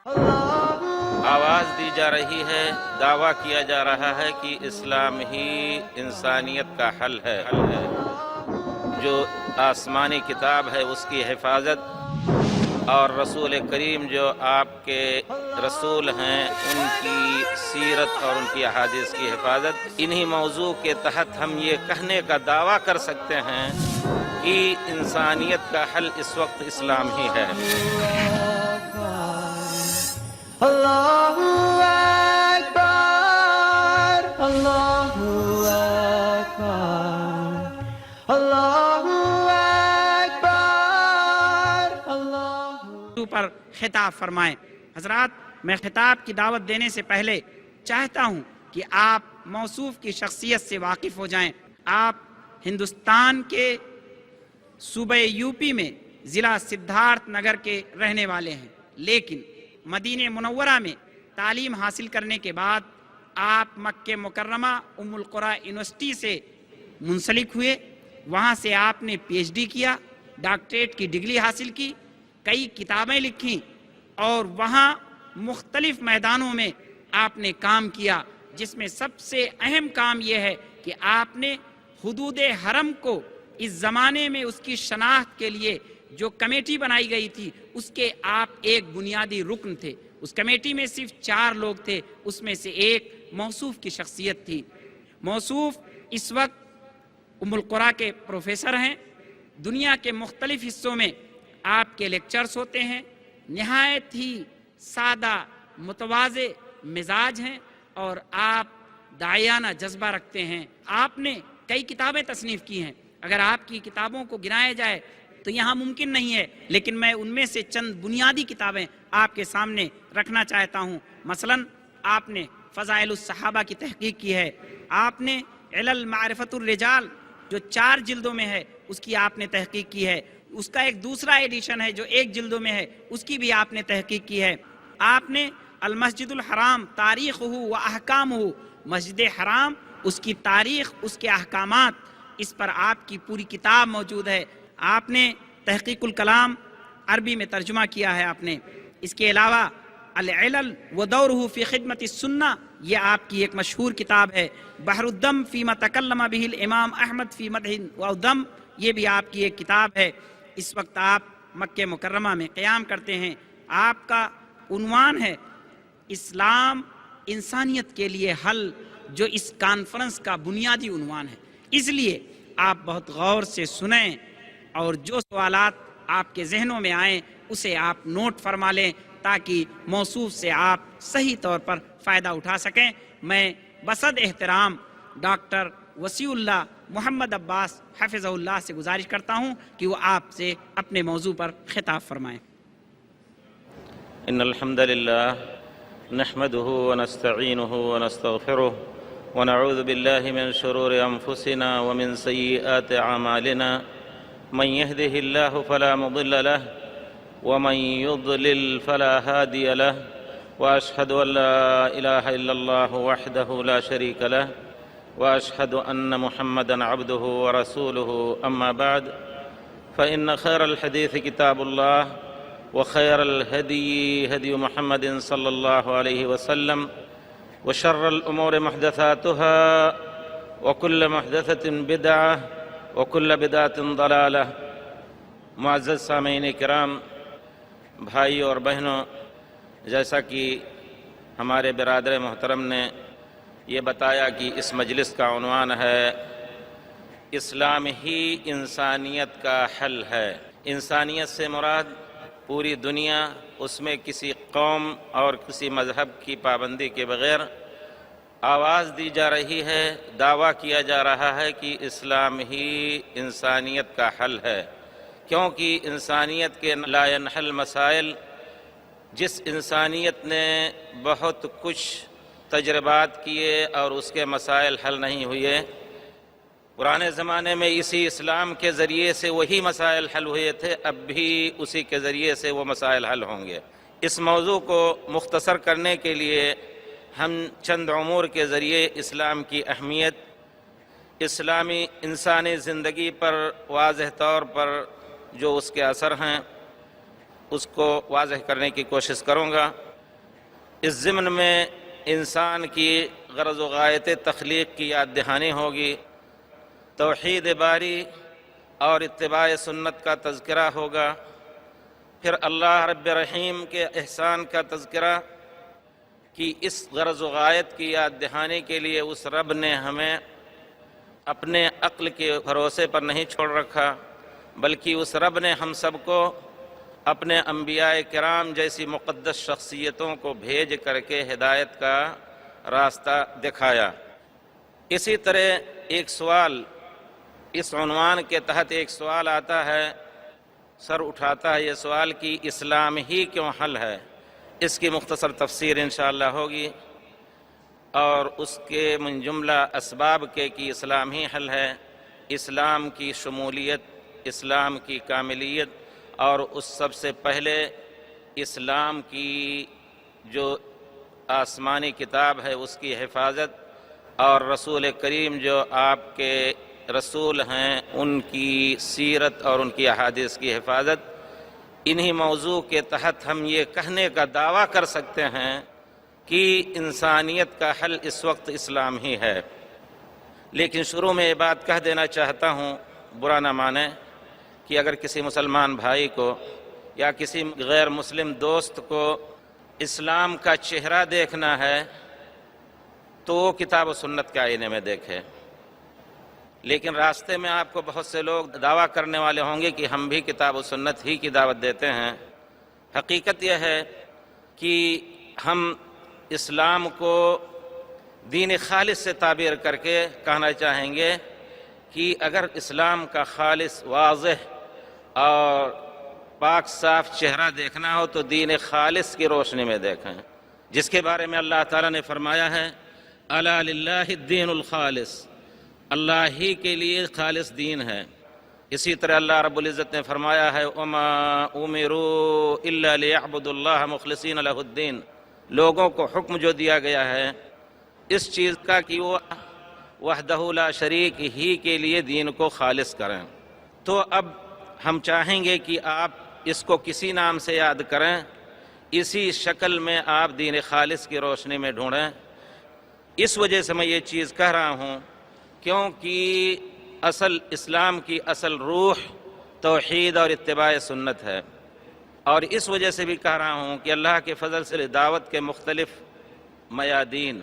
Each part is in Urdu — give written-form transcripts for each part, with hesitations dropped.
آواز دی جا رہی ہے، دعویٰ کیا جا رہا ہے کہ اسلام ہی انسانیت کا حل ہے۔ جو آسمانی کتاب ہے اس کی حفاظت اور رسول کریم جو آپ کے رسول ہیں ان کی سیرت اور ان کی احادیث کی حفاظت، انہی موضوع کے تحت ہم یہ کہنے کا دعویٰ کر سکتے ہیں کہ انسانیت کا حل اس وقت اسلام ہی ہے۔ اللہ اکبر، اللہ اکبر، اللہ اکبر، اللہ پر خطاب فرمائیں۔ حضرات، میں خطاب کی دعوت دینے سے پہلے چاہتا ہوں کہ آپ موصوف کی شخصیت سے واقف ہو جائیں۔ آپ ہندوستان کے صوبہ یو پی میں ضلع سدھارتھ نگر کے رہنے والے ہیں، لیکن مدینہ منورہ میں تعلیم حاصل کرنے کے بعد آپ مکہ مکرمہ ام القریٰ یونیورسٹی سے منسلک ہوئے۔ وہاں سے آپ نے پی ایچ ڈی کیا، ڈاکٹریٹ کی ڈگری حاصل کی، کئی کتابیں لکھیں اور وہاں مختلف میدانوں میں آپ نے کام کیا، جس میں سب سے اہم کام یہ ہے کہ آپ نے حدود حرم کو اس زمانے میں اس کی شناخت کے لیے جو کمیٹی بنائی گئی تھی اس کے آپ ایک بنیادی رکن تھے۔ اس کمیٹی میں صرف 4 لوگ تھے، اس میں سے ایک موصوف کی شخصیت تھی۔ موصوف اس وقت ام القریٰ کے پروفیسر ہیں۔ دنیا کے مختلف حصوں میں آپ کے لیکچرز ہوتے ہیں۔ نہایت ہی سادہ متواضع مزاج ہیں اور آپ داعیانہ جذبہ رکھتے ہیں۔ آپ نے کئی کتابیں تصنیف کی ہیں، اگر آپ کی کتابوں کو گنایا جائے تو یہاں ممکن نہیں ہے، لیکن میں ان میں سے چند بنیادی کتابیں آپ کے سامنے رکھنا چاہتا ہوں۔ مثلا آپ نے فضائل الصحابہ کی تحقیق کی ہے، آپ نے علل معرفت الرجال جو 4 جلدوں میں ہے اس کی آپ نے تحقیق کی ہے، اس کا ایک دوسرا ایڈیشن ہے جو 1 جلدوں میں ہے، اس کی بھی آپ نے تحقیق کی ہے۔ آپ نے المسجد الحرام تاریخہ و احکامہ، مسجد حرام، اس کی تاریخ، اس کے احکامات، اس پر آپ کی پوری کتاب موجود ہے۔ آپ نے تحقیق الکلام عربی میں ترجمہ کیا ہے آپ نے۔ اس کے علاوہ العلل و دورہ فی خدمت السنہ، یہ آپ کی ایک مشہور کتاب ہے۔ بحر الدم فیما تکلم بہ الامام احمد فی مدح و دم، یہ بھی آپ کی ایک کتاب ہے۔ اس وقت آپ مکہ مکرمہ میں قیام کرتے ہیں۔ آپ کا عنوان ہے اسلام انسانیت کے لیے حل، جو اس کانفرنس کا بنیادی عنوان ہے۔ اس لیے آپ بہت غور سے سنیں اور جو سوالات آپ کے ذہنوں میں آئیں اسے آپ نوٹ فرما لیں تاکہ موصوف سے آپ صحیح طور پر فائدہ اٹھا سکیں۔ میں بصد احترام ڈاکٹر وسیع اللہ محمد عباس حفظہ اللہ سے گزارش کرتا ہوں کہ وہ آپ سے اپنے موضوع پر خطاب فرمائیں۔ ان الحمد للہ نحمده ونستعینه ونستغفره ونعوذ باللہ من شرور انفسنا ومن سیئات اعمالنا، من يهده الله فلا مضل له ومن يضلل فلا هادي له، واشهد ان لا اله الا الله وحده لا شريك له، واشهد ان محمدا عبده ورسوله، اما بعد فان خير الحديث كتاب الله، وخير الهدي هدي محمد صلى الله عليه وسلم، وشر الامور محدثاتها، وكل محدثة بدعة، وكل بدعة ضلالة۔ معزز سامعین کرام، بھائی اور بہنوں، جیسا کہ ہمارے برادر محترم نے یہ بتایا کہ اس مجلس کا عنوان ہے اسلام ہی انسانیت کا حل ہے۔ انسانیت سے مراد پوری دنیا، اس میں کسی قوم اور کسی مذہب کی پابندی کے بغیر آواز دی جا رہی ہے، دعویٰ کیا جا رہا ہے کہ اسلام ہی انسانیت کا حل ہے، کیونکہ انسانیت کے لا ينحل مسائل، جس انسانیت نے بہت کچھ تجربات کیے اور اس کے مسائل حل نہیں ہوئے، پرانے زمانے میں اسی اسلام کے ذریعے سے وہی مسائل حل ہوئے تھے، اب بھی اسی کے ذریعے سے وہ مسائل حل ہوں گے۔ اس موضوع کو مختصر کرنے کے لیے ہم چند امور کے ذریعے اسلام کی اہمیت، اسلامی انسانی زندگی پر واضح طور پر جو اس کے اثر ہیں اس کو واضح کرنے کی کوشش کروں گا۔ اس ضمن میں انسان کی غرض و غایت تخلیق کی یاد دہانی ہوگی، توحید باری اور اتباع سنت کا تذکرہ ہوگا، پھر اللہ رب رحیم کے احسان کا تذکرہ کہ اس غرض و غایت کی یاد دہانی کے لیے اس رب نے ہمیں اپنے عقل کے بھروسے پر نہیں چھوڑ رکھا، بلکہ اس رب نے ہم سب کو اپنے انبیاء کرام جیسی مقدس شخصیتوں کو بھیج کر کے ہدایت کا راستہ دکھایا۔ اسی طرح ایک سوال اس عنوان کے تحت ایک سوال آتا ہے، سر اٹھاتا ہے یہ سوال کہ اسلام ہی کیوں حل ہے؟ اس کی مختصر تفسیر انشاءاللہ ہوگی، اور اس کے من جملہ اسباب کے کہ اسلام ہی حل ہے، اسلام کی شمولیت، اسلام کی کاملیت، اور اس سب سے پہلے اسلام کی جو آسمانی کتاب ہے اس کی حفاظت، اور رسول کریم جو آپ کے رسول ہیں ان کی سیرت اور ان کی احادیث کی حفاظت۔ انہی موضوع کے تحت ہم یہ کہنے کا دعویٰ کر سکتے ہیں کہ انسانیت کا حل اس وقت اسلام ہی ہے۔ لیکن شروع میں یہ بات کہہ دینا چاہتا ہوں، برا نہ مانیں، کہ اگر کسی مسلمان بھائی کو یا کسی غیر مسلم دوست کو اسلام کا چہرہ دیکھنا ہے تو وہ کتاب و سنت کے آئینے میں دیکھے۔ لیکن راستے میں آپ کو بہت سے لوگ دعویٰ کرنے والے ہوں گے کہ ہم بھی کتاب و سنت ہی کی دعوت دیتے ہیں۔ حقیقت یہ ہے کہ ہم اسلام کو دین خالص سے تعبیر کر کے کہنا چاہیں گے کہ اگر اسلام کا خالص، واضح اور پاک صاف چہرہ دیکھنا ہو تو دین خالص کی روشنی میں دیکھیں، جس کے بارے میں اللہ تعالیٰ نے فرمایا ہے الا للہ الدین الخالص، اللہ ہی کے لیے خالص دین ہے۔ اسی طرح اللہ رب العزت نے فرمایا ہے وما امروا الا لیعبدوا اللہ مخلصین لہ الدین، لوگوں کو حکم جو دیا گیا ہے اس چیز کا کہ وہ وحدہ لا شریک ہی کے لیے دین کو خالص کریں۔ تو اب ہم چاہیں گے کہ آپ اس کو کسی نام سے یاد کریں، اسی شکل میں آپ دین خالص کی روشنی میں ڈھونڈیں۔ اس وجہ سے میں یہ چیز کہہ رہا ہوں کیونکہ اصل اسلام کی اصل روح توحید اور اتباع سنت ہے، اور اس وجہ سے بھی کہہ رہا ہوں کہ اللہ کے فضل سے دعوت کے مختلف میادین،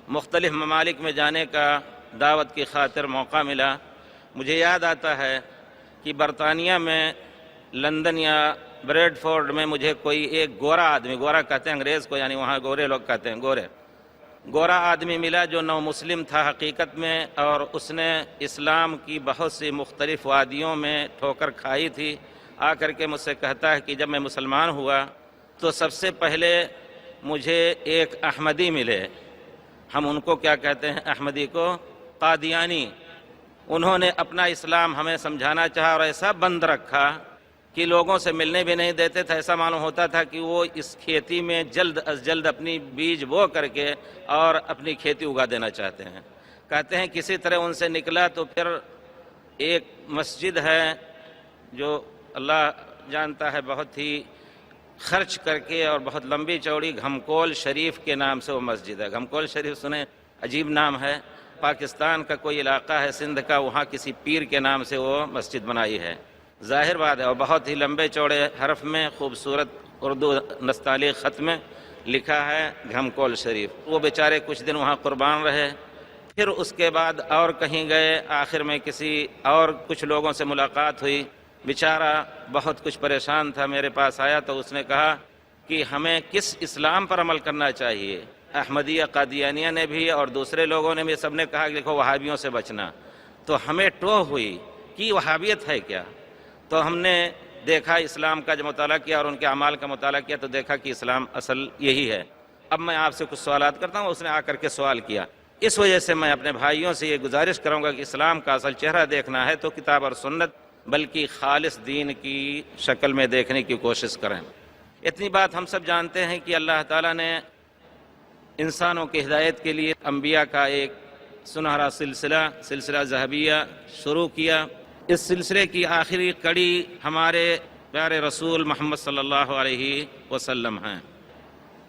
مختلف ممالک میں جانے کا دعوت کی خاطر موقع ملا۔ مجھے یاد آتا ہے کہ برطانیہ میں لندن یا بریڈ فورڈ میں مجھے کوئی ایک گورا آدمی، گورا کہتے ہیں انگریز کو، یعنی وہاں گورے لوگ کہتے ہیں گورا آدمی ملا جو نو مسلم تھا حقیقت میں، اور اس نے اسلام کی بہت سی مختلف وادیوں میں ٹھوکر کھائی تھی۔ آ کر کے مجھ سے کہتا ہے کہ جب میں مسلمان ہوا تو سب سے پہلے مجھے ایک احمدی ملے، ہم ان کو کیا کہتے ہیں احمدی کو، قادیانی۔ انہوں نے اپنا اسلام ہمیں سمجھانا چاہا اور ایسا بند رکھا کہ لوگوں سے ملنے بھی نہیں دیتے تھے۔ ایسا معلوم ہوتا تھا کہ وہ اس کھیتی میں جلد از جلد اپنی بیج بو کر کے اور اپنی کھیتی اگا دینا چاہتے ہیں۔ کہتے ہیں کسی طرح ان سے نکلا تو پھر ایک مسجد ہے جو اللہ جانتا ہے بہت ہی خرچ کر کے اور بہت لمبی چوڑی، گھمکول شریف کے نام سے وہ مسجد ہے۔ گھمکول شریف سنیں، عجیب نام ہے، پاکستان کا کوئی علاقہ ہے سندھ کا، وہاں کسی پیر کے نام سے وہ مسجد بنائی ہے۔ ظاہر بات ہے، اور بہت ہی لمبے چوڑے حرف میں خوبصورت اردو نستعلیق خط میں لکھا ہے گھمکول شریف۔ وہ بیچارے کچھ دن وہاں قربان رہے، پھر اس کے بعد اور کہیں گئے، آخر میں کسی اور کچھ لوگوں سے ملاقات ہوئی، بیچارہ بہت کچھ پریشان تھا، میرے پاس آیا تو اس نے کہا کہ ہمیں کس اسلام پر عمل کرنا چاہیے۔ احمدیہ قادیانیہ نے بھی اور دوسرے لوگوں نے بھی سب نے کہا کہ دیکھو وہابیوں سے بچنا۔ تو ہمیں ٹوہ ہوئی کہ وہابیت ہے کیا؟ تو ہم نے دیکھا اسلام کا جو مطالعہ کیا اور ان کے اعمال کا مطالعہ کیا تو دیکھا کہ اسلام اصل یہی ہے۔ اب میں آپ سے کچھ سوالات کرتا ہوں، اس نے آ کر کے سوال کیا۔ اس وجہ سے میں اپنے بھائیوں سے یہ گزارش کروں گا کہ اسلام کا اصل چہرہ دیکھنا ہے تو کتاب اور سنت، بلکہ خالص دین کی شکل میں دیکھنے کی کوشش کریں۔ اتنی بات ہم سب جانتے ہیں کہ اللہ تعالیٰ نے انسانوں کی ہدایت کے لیے انبیاء کا ایک سنہرا سلسلہ ذہبیہ شروع کیا۔ اس سلسلے کی آخری کڑی ہمارے پیارے رسول محمد صلی اللہ علیہ وسلم ہیں۔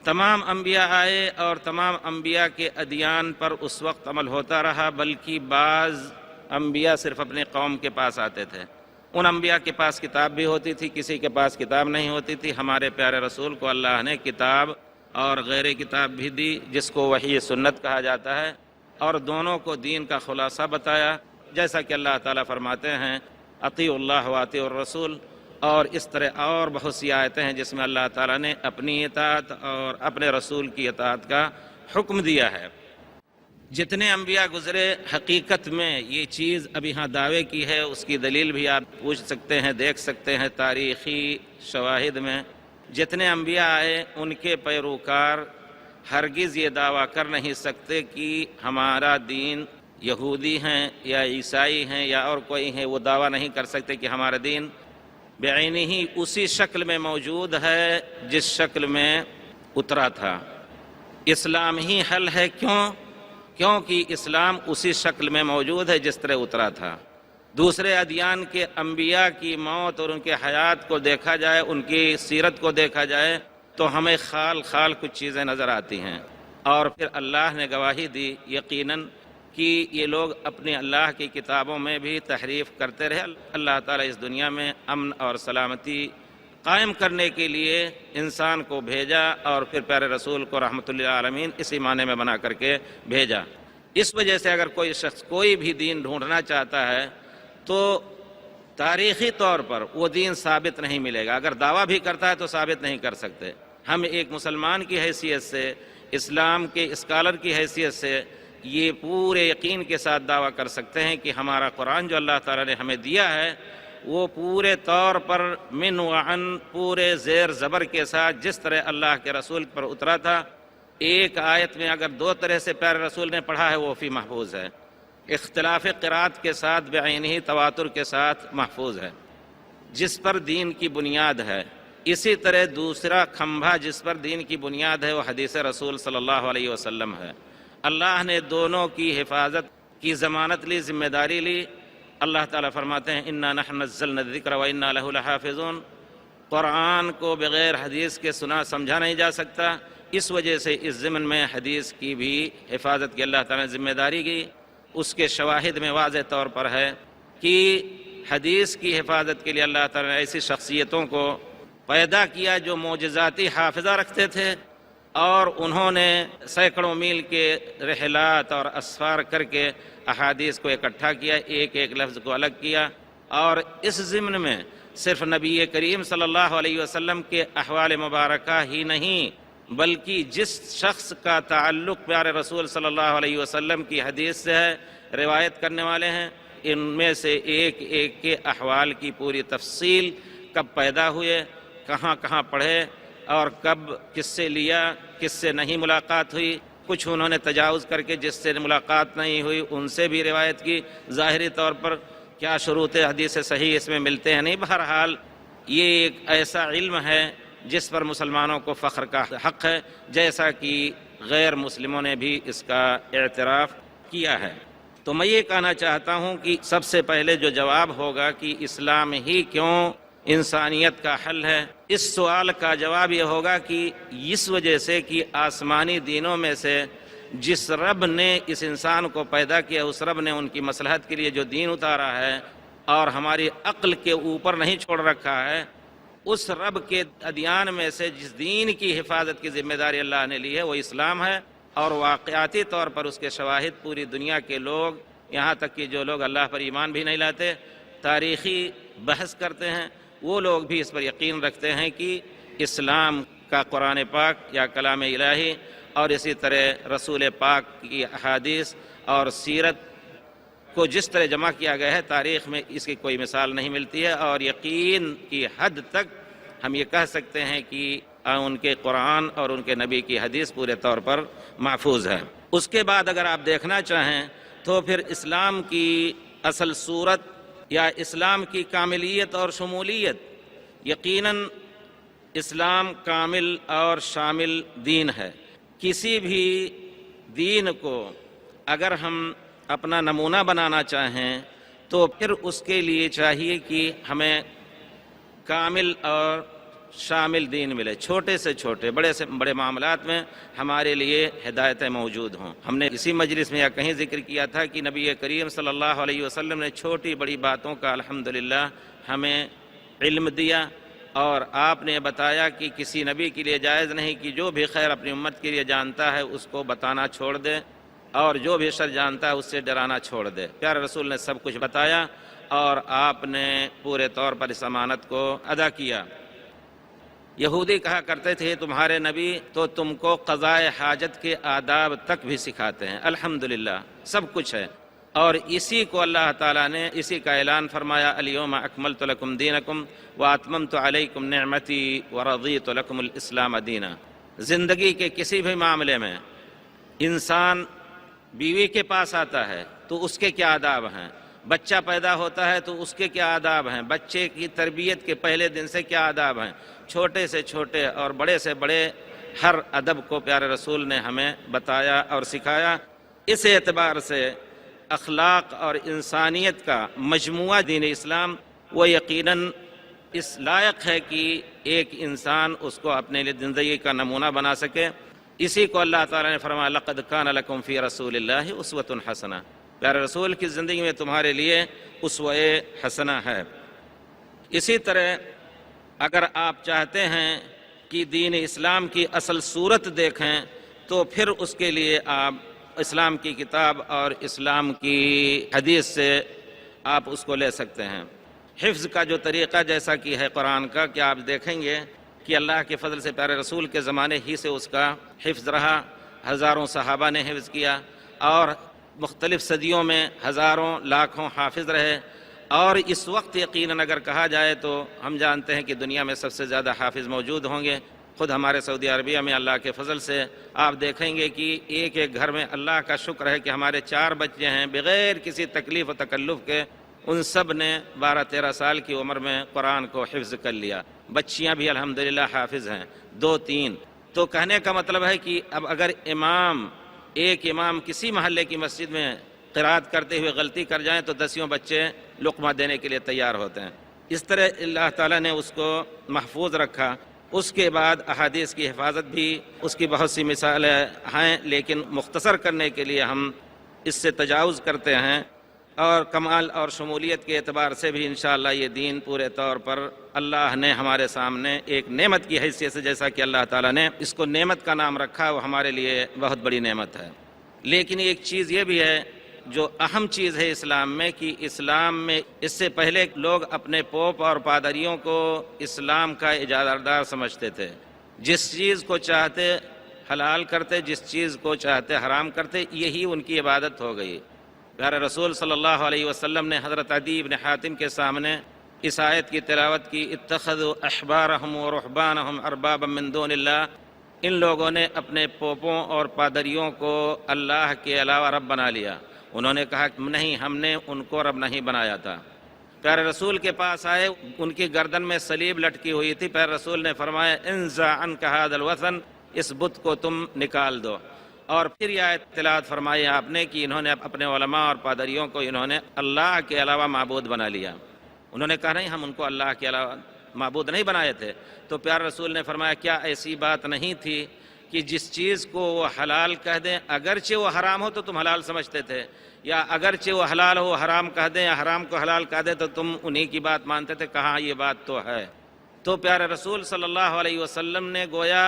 تمام انبیاء آئے اور تمام انبیاء کے ادیان پر اس وقت عمل ہوتا رہا، بلکہ بعض انبیاء صرف اپنے قوم کے پاس آتے تھے۔ ان انبیاء کے پاس کتاب بھی ہوتی تھی، کسی کے پاس کتاب نہیں ہوتی تھی۔ ہمارے پیارے رسول کو اللہ نے کتاب اور غیر کتاب بھی دی، جس کو وحی سنت کہا جاتا ہے، اور دونوں کو دین کا خلاصہ بتایا، جیسا کہ اللہ تعالیٰ فرماتے ہیں اطیعوا اللہ واطیعوا الرسول، اور اس طرح اور بہت سی آیتیں ہیں جس میں اللہ تعالیٰ نے اپنی اطاعت اور اپنے رسول کی اطاعت کا حکم دیا ہے۔ جتنے انبیاء گزرے، حقیقت میں یہ چیز ابھی ہاں دعوے کی ہے، اس کی دلیل بھی آپ پوچھ سکتے ہیں، دیکھ سکتے ہیں تاریخی شواہد میں۔ جتنے انبیاء آئے ان کے پیروکار ہرگز یہ دعویٰ کر نہیں سکتے کہ ہمارا دین یہودی ہیں یا عیسائی ہیں یا اور کوئی ہیں، وہ دعویٰ نہیں کر سکتے کہ ہمارا دین بعینی ہی اسی شکل میں موجود ہے جس شکل میں اترا تھا۔ اسلام ہی حل ہے، کیونکہ اسلام اسی شکل میں موجود ہے جس طرح اترا تھا۔ دوسرے ادیان کے انبیاء کی موت اور ان کے حیات کو دیکھا جائے، ان کی سیرت کو دیکھا جائے تو ہمیں خال کچھ چیزیں نظر آتی ہیں، اور پھر اللہ نے گواہی دی یقیناً کہ یہ لوگ اپنی اللہ کی کتابوں میں بھی تحریف کرتے رہے۔ اللہ تعالیٰ اس دنیا میں امن اور سلامتی قائم کرنے کے لیے انسان کو بھیجا، اور پھر پیارے رسول کو رحمت للعالمین اسی معنی میں بنا کر کے بھیجا۔ اس وجہ سے اگر کوئی شخص کوئی بھی دین ڈھونڈنا چاہتا ہے تو تاریخی طور پر وہ دین ثابت نہیں ملے گا۔ اگر دعویٰ بھی کرتا ہے تو ثابت نہیں کر سکتے۔ ہم ایک مسلمان کی حیثیت سے، اسلام کے اسکالر کی حیثیت سے یہ پورے یقین کے ساتھ دعویٰ کر سکتے ہیں کہ ہمارا قرآن جو اللہ تعالیٰ نے ہمیں دیا ہے وہ پورے طور پر من وعن، پورے زیر زبر کے ساتھ جس طرح اللہ کے رسول پر اترا تھا، ایک آیت میں اگر دو طرح سے پیارے رسول نے پڑھا ہے وہ فی محفوظ ہے، اختلاف قرات کے ساتھ بعینی تواتر کے ساتھ محفوظ ہے، جس پر دین کی بنیاد ہے۔ اسی طرح دوسرا کھمبا جس پر دین کی بنیاد ہے وہ حدیث رسول صلی اللہ علیہ وسلم ہے۔ اللہ نے دونوں کی حفاظت کی ضمانت لی، ذمہ داری لی۔ اللہ تعالیٰ فرماتے ہیں انا نحن نزلنا الذکر وانا لہ لحافظون۔ قرآن کو بغیر حدیث کے سنا سمجھا نہیں جا سکتا، اس وجہ سے اس ضمن میں حدیث کی بھی حفاظت کی اللہ تعالیٰ نے ذمہ داری کی۔ اس کے شواہد میں واضح طور پر ہے کہ حدیث کی حفاظت کے لیے اللہ تعالیٰ نے ایسی شخصیتوں کو پیدا کیا جو معجزاتی حافظہ رکھتے تھے، اور انہوں نے سینکڑوں میل کے رحلات اور اسفار کر کے احادیث کو اکٹھا کیا، ایک ایک لفظ کو الگ کیا، اور اس ضمن میں صرف نبی کریم صلی اللہ علیہ وسلم کے احوال مبارکہ ہی نہیں بلکہ جس شخص کا تعلق پیارے رسول صلی اللہ علیہ وسلم کی حدیث سے ہے، روایت کرنے والے ہیں، ان میں سے ایک ایک کے احوال کی پوری تفصیل، کب پیدا ہوئے، کہاں کہاں پڑھے، اور کب کس سے لیا، کس سے نہیں ملاقات ہوئی، کچھ انہوں نے تجاوز کر کے جس سے ملاقات نہیں ہوئی ان سے بھی روایت کی۔ ظاہری طور پر کیا شروط حدیث صحیح اس میں ملتے ہیں نہیں، بہرحال یہ ایک ایسا علم ہے جس پر مسلمانوں کو فخر کا حق ہے، جیسا کہ غیر مسلموں نے بھی اس کا اعتراف کیا ہے۔ تو میں یہ کہنا چاہتا ہوں کہ سب سے پہلے جو جواب ہوگا کہ اسلام ہی کیوں انسانیت کا حل ہے، اس سوال کا جواب یہ ہوگا کہ اس وجہ سے کہ آسمانی دینوں میں سے جس رب نے اس انسان کو پیدا کیا، اس رب نے ان کی مصلحت کے لیے جو دین اتارا ہے اور ہماری عقل کے اوپر نہیں چھوڑ رکھا ہے، اس رب کے ادیان میں سے جس دین کی حفاظت کی ذمہ داری اللہ نے لی ہے وہ اسلام ہے، اور واقعاتی طور پر اس کے شواہد پوری دنیا کے لوگ، یہاں تک کہ جو لوگ اللہ پر ایمان بھی نہیں لاتے، تاریخی بحث کرتے ہیں، وہ لوگ بھی اس پر یقین رکھتے ہیں کہ اسلام کا قرآن پاک یا کلام الہی اور اسی طرح رسول پاک کی احادیث اور سیرت کو جس طرح جمع کیا گیا ہے، تاریخ میں اس کی کوئی مثال نہیں ملتی ہے، اور یقین کی حد تک ہم یہ کہہ سکتے ہیں کہ ان کے قرآن اور ان کے نبی کی حدیث پورے طور پر محفوظ ہے۔ اس کے بعد اگر آپ دیکھنا چاہیں تو پھر اسلام کی اصل صورت یا اسلام کی کاملیت اور شمولیت، یقیناً اسلام کامل اور شامل دین ہے۔ کسی بھی دین کو اگر ہم اپنا نمونہ بنانا چاہیں تو پھر اس کے لیے چاہیے کہ ہمیں کامل اور شامل دین ملے، چھوٹے سے چھوٹے بڑے سے بڑے معاملات میں ہمارے لیے ہدایتیں موجود ہوں۔ ہم نے اسی مجلس میں یا کہیں ذکر کیا تھا کہ نبی کریم صلی اللہ علیہ وسلم نے چھوٹی بڑی باتوں کا الحمدللہ ہمیں علم دیا، اور آپ نے بتایا کہ کسی نبی کے لیے جائز نہیں کہ جو بھی خیر اپنی امت کے لیے جانتا ہے اس کو بتانا چھوڑ دے، اور جو بھی شر جانتا ہے اس سے ڈرانا چھوڑ دے۔ پیارے رسول نے سب کچھ بتایا اور آپ نے پورے طور پر اس امانت کو ادا کیا۔ یہودی کہا کرتے تھے تمہارے نبی تو تم کو قضاء حاجت کے آداب تک بھی سکھاتے ہیں، الحمدللہ سب کچھ ہے، اور اسی کو اللہ تعالیٰ نے اسی کا اعلان فرمایا، الیوم اکملت لکم دینکم واتممت علیکم نعمتی ورضیت لکم الاسلام دینا۔ زندگی کے کسی بھی معاملے میں انسان بیوی کے پاس آتا ہے تو اس کے کیا آداب ہیں، بچہ پیدا ہوتا ہے تو اس کے کیا آداب ہیں، بچے کی تربیت کے پہلے دن سے کیا آداب ہیں، چھوٹے سے چھوٹے اور بڑے سے بڑے ہر ادب کو پیارے رسول نے ہمیں بتایا اور سکھایا۔ اس اعتبار سے اخلاق اور انسانیت کا مجموعہ دین اسلام وہ یقیناً اس لائق ہے کہ ایک انسان اس کو اپنے لیے زندگی کا نمونہ بنا سکے۔ اسی کو اللہ تعالیٰ نے فرمایا لقد کان لکم فی رسول اللہ اسوۃ حسنہ، پیارے رسول کی زندگی میں تمہارے لیے اسوہ حسنہ ہے۔ اسی طرح اگر آپ چاہتے ہیں کہ دین اسلام کی اصل صورت دیکھیں تو پھر اس کے لیے آپ اسلام کی کتاب اور اسلام کی حدیث سے آپ اس کو لے سکتے ہیں۔ حفظ کا جو طریقہ جیسا کہ ہے قرآن کا، کہ آپ دیکھیں گے کہ اللہ کے فضل سے پیارے رسول کے زمانے ہی سے اس کا حفظ رہا، ہزاروں صحابہ نے حفظ کیا، اور مختلف صدیوں میں ہزاروں لاکھوں حافظ رہے، اور اس وقت یقیناً اگر کہا جائے تو ہم جانتے ہیں کہ دنیا میں سب سے زیادہ حافظ موجود ہوں گے۔ خود ہمارے سعودی عربیہ میں اللہ کے فضل سے آپ دیکھیں گے کہ ایک ایک گھر میں اللہ کا شکر ہے کہ ہمارے 4 بچے ہیں بغیر کسی تکلیف و تکلف کے، ان سب نے 12-13 سال کی عمر میں قرآن کو حفظ کر لیا، بچیاں بھی الحمدللہ حافظ ہیں 2-3۔ تو کہنے کا مطلب ہے کہ اب اگر ایک امام کسی محلے کی مسجد میں قرات کرتے ہوئے غلطی کر جائیں تو 10 بچے لقمہ دینے کے لیے تیار ہوتے ہیں۔ اس طرح اللہ تعالیٰ نے اس کو محفوظ رکھا۔ اس کے بعد احادیث کی حفاظت بھی، اس کی بہت سی مثالیں ہیں، لیکن مختصر کرنے کے لیے ہم اس سے تجاوز کرتے ہیں، اور کمال اور شمولیت کے اعتبار سے بھی انشاءاللہ یہ دین پورے طور پر اللہ نے ہمارے سامنے ایک نعمت کی حیثیت سے، جیسا کہ اللہ تعالیٰ نے اس کو نعمت کا نام رکھا، وہ ہمارے لیے بہت بڑی نعمت ہے۔ لیکن ایک چیز یہ بھی ہے جو اہم چیز ہے اسلام میں، کہ اسلام میں اس سے پہلے لوگ اپنے پوپ اور پادریوں کو اسلام کا اجازت دار سمجھتے تھے، جس چیز کو چاہتے حلال کرتے، جس چیز کو چاہتے حرام کرتے، یہی ان کی عبادت ہو گئی۔ پیارے رسول صلی اللہ علیہ وسلم نے حضرت عدی بن حاتم کے سامنے اس آیت کی تلاوت کی، اتخذوا احبارهم ورهبانهم اربابا من دون اللہ، ان لوگوں نے اپنے پوپوں اور پادریوں کو اللہ کے علاوہ رب بنا لیا۔ انہوں نے کہا کہ نہیں، ہم نے ان کو رب نہیں بنایا تھا۔ پیارے رسول کے پاس آئے، ان کی گردن میں صلیب لٹکی ہوئی تھی، پیارے رسول نے فرمایا انزع عنک هذا الوثن، اس بت کو تم نکال دو۔ اور پھر یہ آیت تلاوت فرمائی آپ نے کہ انہوں نے اپنے علماء اور پادریوں کو انہوں نے اللہ کے علاوہ معبود بنا لیا۔ انہوں نے کہا نہیں، ہم ان کو اللہ کے علاوہ معبود نہیں بنائے تھے۔ تو پیارے رسول نے فرمایا کیا ایسی بات نہیں تھی کہ جس چیز کو وہ حلال کہہ دیں اگرچہ وہ حرام ہو تو تم حلال سمجھتے تھے، یا اگرچہ وہ حلال ہو حرام کہہ دیں یا حرام کو حلال کہہ دیں تو تم انہی کی بات مانتے تھے؟ کہاں یہ بات تو ہے۔ تو پیارے رسول صلی اللہ علیہ وسلم نے گویا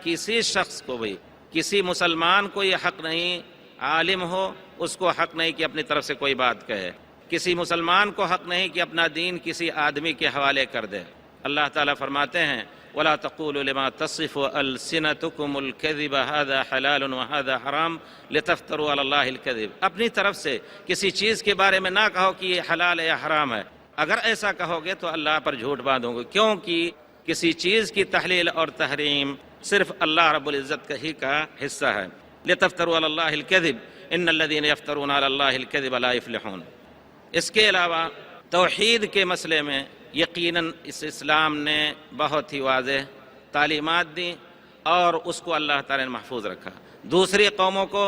کسی شخص کو بھی، کسی مسلمان کو یہ حق نہیں، عالم ہو اس کو حق نہیں کہ اپنی طرف سے کوئی بات کہے، کسی مسلمان کو حق نہیں کہ اپنا دین کسی آدمی کے حوالے کر دے۔ اللہ تعالیٰ فرماتے ہیں وَلَا تَقُولُوا لِمَا تَصِفُ أَلْسِنَتُكُمُ الْكَذِبَ هَذَا حَلَالٌ وَهَذَا حَرَامٌ لِتَفْتَرُوا عَلَى اللَّهِ الْكَذِبَ، اپنی طرف سے کسی چیز کے بارے میں نہ کہو کہ یہ حلال ہے یا حرام ہے، اگر ایسا کہو گے تو اللہ پر جھوٹ باندھو گے، کیونکہ کسی چیز کی تحلیل اور تحریم صرف اللہ رب العزت کا ہی کا حصہ ہے۔ لِتَفْتَرُوا عَلَى اللَّهِ الْكَذِبَ إِنَّ الَّذِينَ يَفْتَرُونَ عَلَى اللَّهِ الْكَذِبَ لَا يُفْلِحُونَ۔ اس کے علاوہ توحید کے مسئلے میں یقیناً اس اسلام نے بہت ہی واضح تعلیمات دیں اور اس کو اللہ تعالی نے محفوظ رکھا۔ دوسری قوموں کو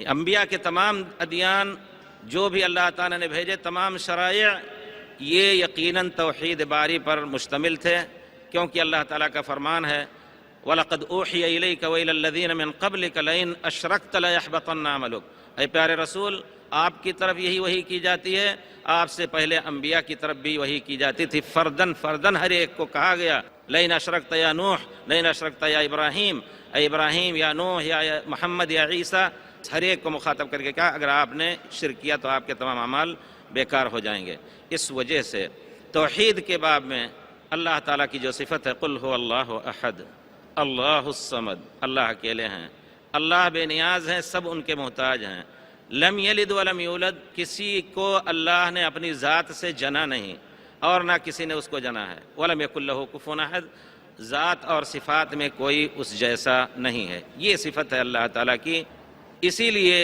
انبیاء کے تمام ادیان جو بھی اللہ تعالی نے بھیجے، تمام شرائع یہ یقیناً توحید باری پر مشتمل تھے کیونکہ اللہ تعالیٰ کا فرمان ہے وَلَقَدْ أُوحِيَ إِلَيْكَ وَإِلَى الَّذِينَ مِن قَبْلِكَ لَئِنْ أَشْرَكْتَ لَيَحْبَطَنَّ عَمَلُكَ۔ اے پیارے رسول، آپ کی طرف یہی وحی کی جاتی ہے، آپ سے پہلے انبیاء کی طرف بھی وحی کی جاتی تھی، فردن فردن ہر ایک کو کہا گیا لَئِنْ أَشْرَكْتَ يَا نوح، لَئِنْ أَشْرَكْتَ يَا ابراہیم، اے ابراہیم یا نوح یا محمد یا عیسیٰ، ہر ایک کو مخاطب کر کے کہا اگر آپ نے شرک کیا تو آپ کے تمام اعمال بیکار ہو جائیں گے۔ اس وجہ سے توحید کے باب میں اللہ تعالیٰ کی جو صفت ہے قُلْ هُوَ اللَّهُ أَحَدٌ اللہ الصمد، اللہ اکیلے ہیں، اللہ بے نیاز ہیں، سب ان کے محتاج ہیں، لم یلد ولم یولد، کسی کو اللہ نے اپنی ذات سے جنا نہیں اور نہ کسی نے اس کو جنا ہے، ولم یکن لہ کفوا احد، ذات اور صفات میں کوئی اس جیسا نہیں ہے، یہ صفت ہے اللہ تعالیٰ کی۔ اسی لیے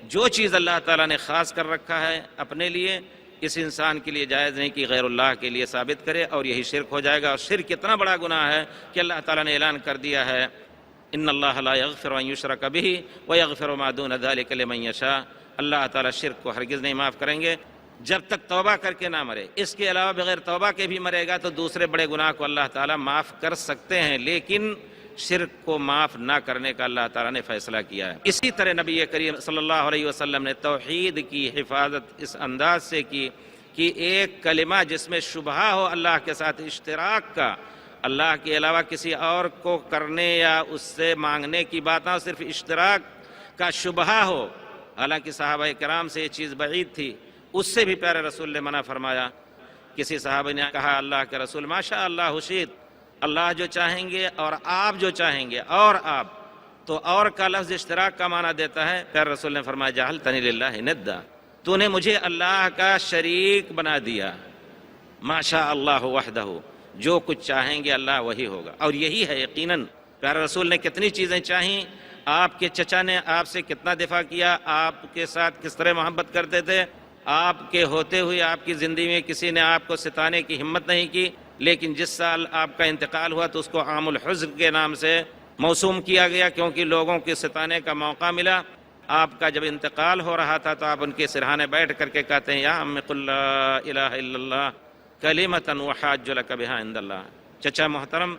جو چیز اللہ تعالیٰ نے خاص کر رکھا ہے اپنے لیے، اس انسان کے لیے جائز نہیں کہ غیر اللہ کے لیے ثابت کرے، اور یہی شرک ہو جائے گا، اور شرک اتنا بڑا گناہ ہے کہ اللہ تعالیٰ نے اعلان کر دیا ہے ان اللہ لا یغفر ان یشرک بہ ویغفر ما دون ذلک لمن یشاء، اللہ تعالیٰ شرک کو ہرگز نہیں معاف کریں گے جب تک توبہ کر کے نہ مرے، اس کے علاوہ بغیر توبہ کے بھی مرے گا تو دوسرے بڑے گناہ کو اللہ تعالیٰ معاف کر سکتے ہیں، لیکن شرک کو معاف نہ کرنے کا اللہ تعالیٰ نے فیصلہ کیا ہے۔ اسی طرح نبی کریم صلی اللہ علیہ وسلم نے توحید کی حفاظت اس انداز سے کی کہ ایک کلمہ جس میں شبہ ہو اللہ کے ساتھ اشتراک کا، اللہ کے علاوہ کسی اور کو کرنے یا اس سے مانگنے کی بات نہ ہو، صرف اشتراک کا شبہ ہو، حالانکہ صحابہ کرام سے یہ چیز بعید تھی، اس سے بھی پیارے رسول نے منع فرمایا۔ کسی صحابہ نے کہا اللہ کے رسول ماشاء اللہ شئت، اللہ جو چاہیں گے اور آپ جو چاہیں گے اور آپ، تو اور کا لفظ اشتراک کا معنی دیتا ہے، پیارے رسول نے فرمایا جعلتنی للہ ندا، تو نے مجھے اللہ کا شریک بنا دیا، ماشاء اللہ وحدہ، جو کچھ چاہیں گے اللہ وہی ہوگا، اور یہی ہے یقیناً۔ پیارے رسول نے کتنی چیزیں چاہیں، آپ کے چچا نے آپ سے کتنا دفاع کیا، آپ کے ساتھ کس طرح محبت کرتے تھے، آپ کے ہوتے ہوئے آپ کی زندگی میں کسی نے آپ کو ستانے کی ہمت نہیں کی، لیکن جس سال آپ کا انتقال ہوا تو اس کو عام الحزن کے نام سے موسوم کیا گیا، کیونکہ لوگوں کے ستانے کا موقع ملا۔ آپ کا جب انتقال ہو رہا تھا تو آپ ان کے سرہانے بیٹھ کر کے کہتے ہیں یا عم قل لا الہ الا اللہ کلمۃ وحاج لک بہا عند اللہ، چچا محترم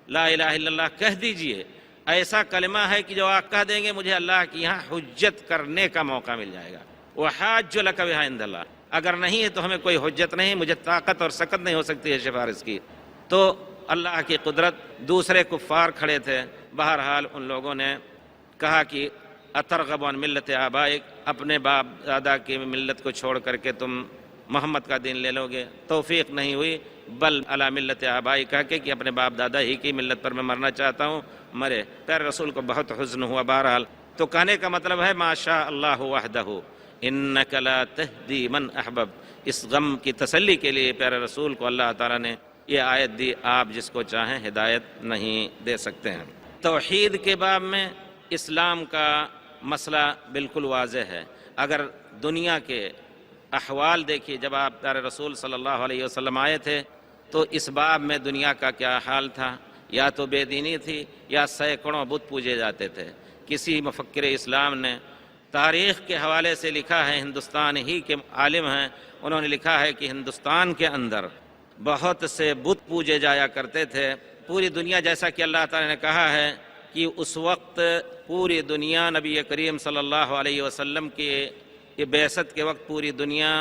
لا الہ الا اللہ کہہ دیجئے، ایسا کلمہ ہے کہ جو آپ کہہ دیں گے مجھے اللہ کی یہاں حجت کرنے کا موقع مل جائے گا، وحاج لک بہا عند اللہ، اگر نہیں ہے تو ہمیں کوئی حجت نہیں، مجھے طاقت اور سکت نہیں ہو سکتی ہے سفارش کی۔ تو اللہ کی قدرت، دوسرے کفار کھڑے تھے، بہرحال ان لوگوں نے کہا کہ اترغب عن ملت آبائک، اپنے باپ دادا کی ملت کو چھوڑ کر کے تم محمد کا دین لے لو گے، توفیق نہیں ہوئی، بل علی ملت آبائی کہہ کے کہ اپنے باپ دادا ہی کی ملت پر میں مرنا چاہتا ہوں، مرے۔ پیارے رسول کو بہت حزن ہوا، بہرحال تو کہنے کا مطلب ہے ما شاء اللہ وحدہ انک لا تہدی من احبب، اس غم کی تسلی کے لیے پیارے رسول کو اللہ تعالیٰ نے یہ آیت دی، آپ جس کو چاہیں ہدایت نہیں دے سکتے ہیں۔ توحید کے باب میں اسلام کا مسئلہ بالکل واضح ہے۔ اگر دنیا کے احوال دیکھیے، جب آپ پیارے رسول صلی اللہ علیہ وسلم آئے تھے تو اس باب میں دنیا کا کیا حال تھا، یا تو بے دینی تھی یا سینکڑوں بت پوجے جاتے تھے۔ کسی مفکر اسلام نے تاریخ کے حوالے سے لکھا ہے، ہندوستان ہی کے عالم ہیں، انہوں نے لکھا ہے کہ ہندوستان کے اندر بہت سے بت پوجے جایا کرتے تھے۔ پوری دنیا، جیسا کہ اللہ تعالی نے کہا ہے کہ اس وقت پوری دنیا نبی کریم صلی اللہ علیہ وسلم کے بعثت کے وقت پوری دنیا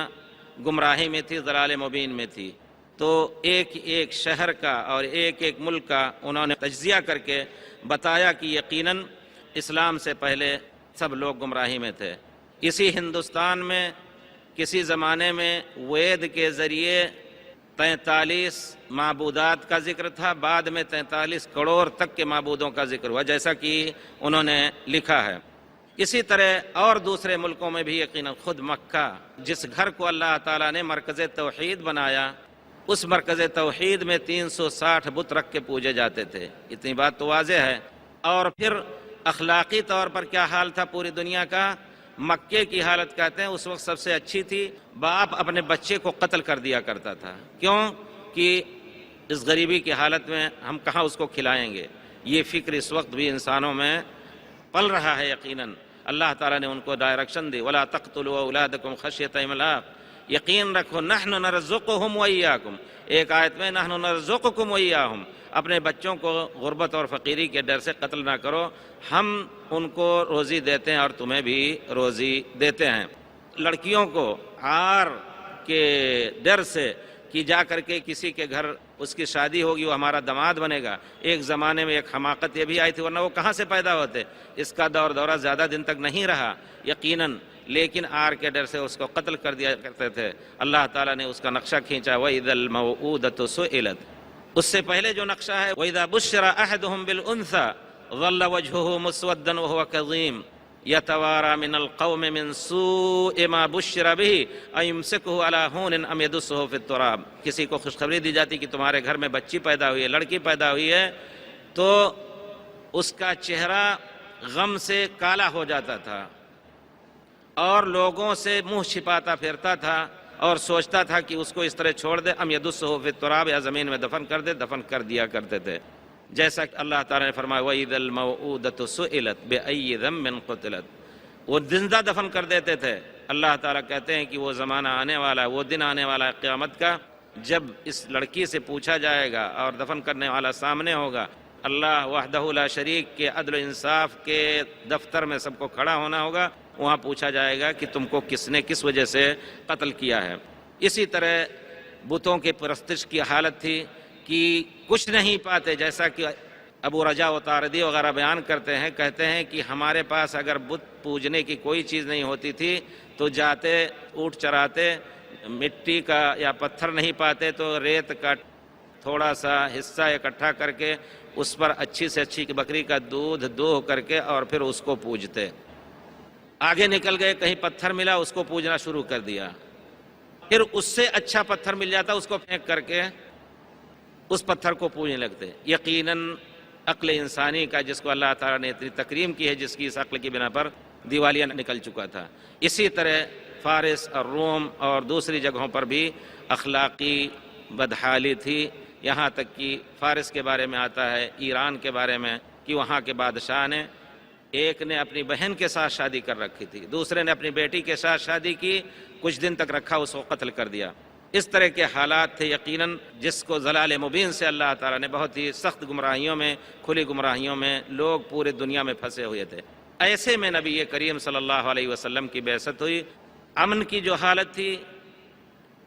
گمراہی میں تھی، ضلال مبین میں تھی، تو ایک ایک شہر کا اور ایک ایک ملک کا انہوں نے تجزیہ کر کے بتایا کہ یقیناً اسلام سے پہلے سب لوگ گمراہی میں تھے۔ اسی ہندوستان میں کسی زمانے میں وید کے ذریعے 43 معبودات کا ذکر تھا، بعد میں 43 کروڑ تک کے معبودوں کا ذکر ہوا، جیسا کہ انہوں نے لکھا ہے۔ اسی طرح اور دوسرے ملکوں میں بھی یقیناً، خود مکہ جس گھر کو اللہ تعالیٰ نے مرکز توحید بنایا، اس مرکز توحید میں 360 بت رکھ کے پوجے جاتے تھے، اتنی بات تو واضح ہے۔ اور پھر اخلاقی طور پر کیا حال تھا پوری دنیا کا، مکے کی حالت کہتے ہیں اس وقت سب سے اچھی تھی، باپ اپنے بچے کو قتل کر دیا کرتا تھا، کیوں کہ اس غریبی کی حالت میں ہم کہاں اس کو کھلائیں گے۔ یہ فکر اس وقت بھی انسانوں میں پل رہا ہے۔ یقیناً اللہ تعالیٰ نے ان کو ڈائریکشن دی، وَلَا تَقْتُلُوا أَوْلَادَكُمْ خَشْيَةَ إِمْلَاقٍ، یقین رکھو نحن نرزقہم وایاکم، ایک آیت میں نحن نرزقکم وایاہم، اپنے بچوں کو غربت اور فقیری کے ڈر سے قتل نہ کرو، ہم ان کو روزی دیتے ہیں اور تمہیں بھی روزی دیتے ہیں۔ لڑکیوں کو عار کے ڈر سے کہ جا کر کے کسی کے گھر اس کی شادی ہوگی وہ ہمارا داماد بنے گا، ایک زمانے میں ایک حماقت یہ بھی آئی تھی، ورنہ وہ کہاں سے پیدا ہوتے، اس کا دورہ زیادہ دن تک نہیں رہا یقیناً، لیکن عار کے ڈر سے اس کو قتل کر دیا کرتے تھے۔ اللہ تعالیٰ نے اس کا نقشہ کھینچا وَإِذَا الْمَوْءُودَةُ سُئِلَتْ، اس سے پہلے جو نقشہ ہے وَإِذَا بُشِّرَ أَحَدُهُم بِالْأُنثَىٰ ظَلَّ وَجْهُهُ مُسْوَدًّا وَهُوَ كَظِيمٌ يَتَوَارَىٰ مِنَ الْقَوْمِ مِنْ سُوءِ مَا بُشِّرَ بِهِ أَيُمْسِكُهُ عَلَىٰ هُونٍ أَمْ يَدُسُّهُ فِي التُّرَابِ، کسی کو خوشخبری دی جاتی کہ تمہارے گھر میں بچی پیدا ہوئی ہے، لڑکی پیدا ہوئی ہے، تو اس کا چہرہ غم سے کالا ہو جاتا تھا اور لوگوں سے منہ چھپاتا پھرتا تھا اور سوچتا تھا کہ اس کو اس طرح چھوڑ دے، ام یدسہ فی التراب، یا زمین میں دفن کر دے، دفن کر دیا کرتے تھے، جیسا کہ اللہ تعالیٰ نے فرمایا وَإِذَا الْمَوْءُودَةُ سُئِلَتْ بِأَيِّ ذَنبٍ قُتِلَتْ، وہ زندہ دفن کر دیتے تھے۔ اللہ تعالیٰ کہتے ہیں کہ وہ زمانہ آنے والا ہے، وہ دن آنے والا ہے قیامت کا، جب اس لڑکی سے پوچھا جائے گا اور دفن کرنے والا سامنے ہوگا، اللہ وحدہ لا شریک کے عدل و انصاف کے دفتر میں سب کو کھڑا ہونا ہوگا، وہاں پوچھا جائے گا کہ تم کو کس نے کس وجہ سے قتل کیا ہے۔ اسی طرح بتوں کی پرستش کی حالت تھی کہ کچھ نہیں پاتے، جیسا کہ ابو رجا و طاردی وغیرہ بیان کرتے ہیں، کہتے ہیں کہ ہمارے پاس اگر بت پوجنے کی کوئی چیز نہیں ہوتی تھی تو جاتے اونٹ چراتے، مٹی کا یا پتھر نہیں پاتے تو ریت کا تھوڑا سا حصہ اکٹھا کر کے اس پر اچھی سے اچھی بکری کا دودھ دوہ کر کے اور پھر اس کو پوجتے۔ آگے نکل گئے، کہیں پتھر ملا، اس کو پوجنا شروع کر دیا، پھر اس سے اچھا پتھر مل جاتا، اس کو پھینک کر کے اس پتھر کو پوجنے لگتے۔ یقیناً عقل انسانی کا جس کو اللہ تعالیٰ نے اتنی تکریم کی ہے، جس کی اس عقل کی بنا پر دیوالیہ نکل چکا تھا۔ اسی طرح فارس اور روم اور دوسری جگہوں پر بھی اخلاقی بدحالی تھی، یہاں تک کہ فارس کے بارے میں آتا ہے، ایران کے بارے میں، کہ وہاں کے بادشاہ نے ایک نے اپنی بہن کے ساتھ شادی کر رکھی تھی، دوسرے نے اپنی بیٹی کے ساتھ شادی کی، کچھ دن تک رکھا، اس کو قتل کر دیا۔ اس طرح کے حالات تھے یقیناً، جس کو ضلال مبین سے اللہ تعالیٰ نے بہت ہی سخت گمراہیوں میں، کھلی گمراہیوں میں لوگ پورے دنیا میں پھنسے ہوئے تھے۔ ایسے میں نبی کریم صلی اللہ علیہ وسلم کی بعثت ہوئی۔ امن کی جو حالت تھی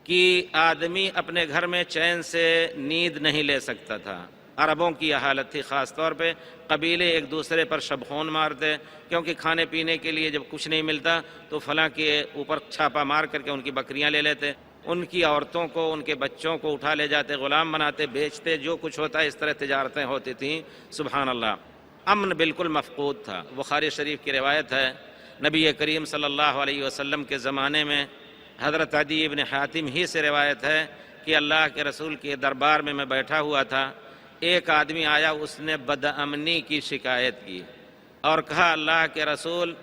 کہ آدمی اپنے گھر میں چین سے نیند نہیں لے سکتا تھا، عربوں کی یہ حالت تھی، خاص طور پہ قبیلے ایک دوسرے پر شبخون مارتے، کیونکہ کھانے پینے کے لیے جب کچھ نہیں ملتا تو فلاں کے اوپر چھاپا مار کر کے ان کی بکریاں لے لیتے، ان کی عورتوں کو، ان کے بچوں کو اٹھا لے جاتے، غلام بناتے، بیچتے، جو کچھ ہوتا ہے اس طرح تجارتیں ہوتی تھیں۔ سبحان اللہ، امن بالکل مفقود تھا۔ بخاری شریف کی روایت ہے، نبی کریم صلی اللہ علیہ وسلم کے زمانے میں حضرت عدی ابن حاتم ہی سے روایت ہے کہ اللہ کے رسول کے دربار میں بیٹھا ہوا تھا، ایک آدمی آیا، اس نے بدامنی کی شکایت کی اور کہا اللہ کے رسول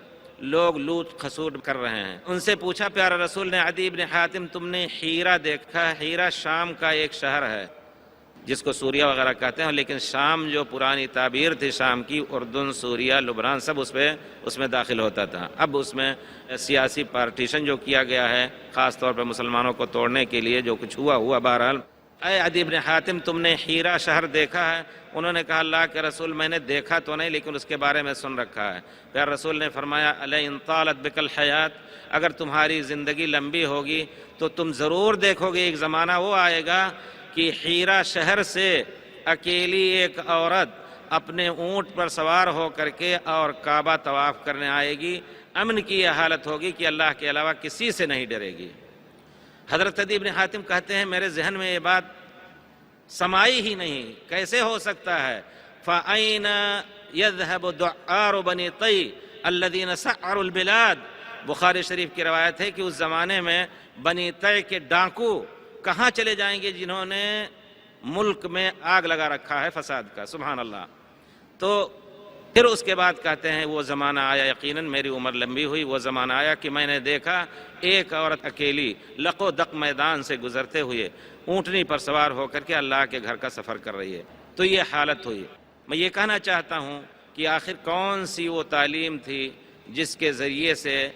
لوگ لوٹ کھسوٹ کر رہے ہیں۔ ان سے پوچھا پیارے رسول نے، عدی ابن حاتم تم نے حیرہ دیکھا؟ حیرہ شام کا ایک شہر ہے جس کو سوریہ وغیرہ کہتے ہیں، لیکن شام جو پرانی تعبیر تھی شام کی، اردن، سوریہ، لبنان سب اس میں داخل ہوتا تھا۔ اب اس میں سیاسی پارٹیشن جو کیا گیا ہے، خاص طور پہ مسلمانوں کو توڑنے کے لیے جو کچھ ہوا بہرحال۔ اے عدی بن حاتم تم نے حیرہ شہر دیکھا ہے؟ انہوں نے کہا اللہ کے رسول میں نے دیکھا تو نہیں، لیکن اس کے بارے میں سن رکھا ہے۔ پیارے رسول نے فرمایا لئن طالت بک الحیات، اگر تمہاری زندگی لمبی ہوگی تو تم ضرور دیکھو گے ایک زمانہ وہ آئے گا کہ حیرہ شہر سے اکیلی ایک عورت اپنے اونٹ پر سوار ہو کر کے اور کعبہ طواف کرنے آئے گی، امن کی یہ حالت ہوگی کہ اللہ کے علاوہ کسی سے نہیں ڈرے گی۔ حضرت عدی بن حاتم کہتے ہیں میرے ذہن میں یہ بات سمائی ہی نہیں، کیسے ہو سکتا ہے؟ فَأَيْنَ يَذْهَبُ دُعَّارُ بَنِي طَيْ الَّذِينَ سَعَّرُوا الْبِلَادِ، بخاری شریف کی روایت ہے کہ اس زمانے میں بنی طے کے ڈاکو کہاں چلے جائیں گے جنہوں نے ملک میں آگ لگا رکھا ہے فساد کا۔ سبحان اللہ۔ تو پھر اس کے بعد کہتے ہیں وہ زمانہ آیا، یقیناً میری عمر لمبی ہوئی، وہ زمانہ آیا کہ میں نے دیکھا ایک عورت اکیلی لق و دق میدان سے گزرتے ہوئے اونٹنی پر سوار ہو کر کے اللہ کے گھر کا سفر کر رہی ہے۔ تو یہ حالت ہوئی۔ میں یہ کہنا چاہتا ہوں کہ آخر کون سی وہ تعلیم تھی جس کے ذریعے سے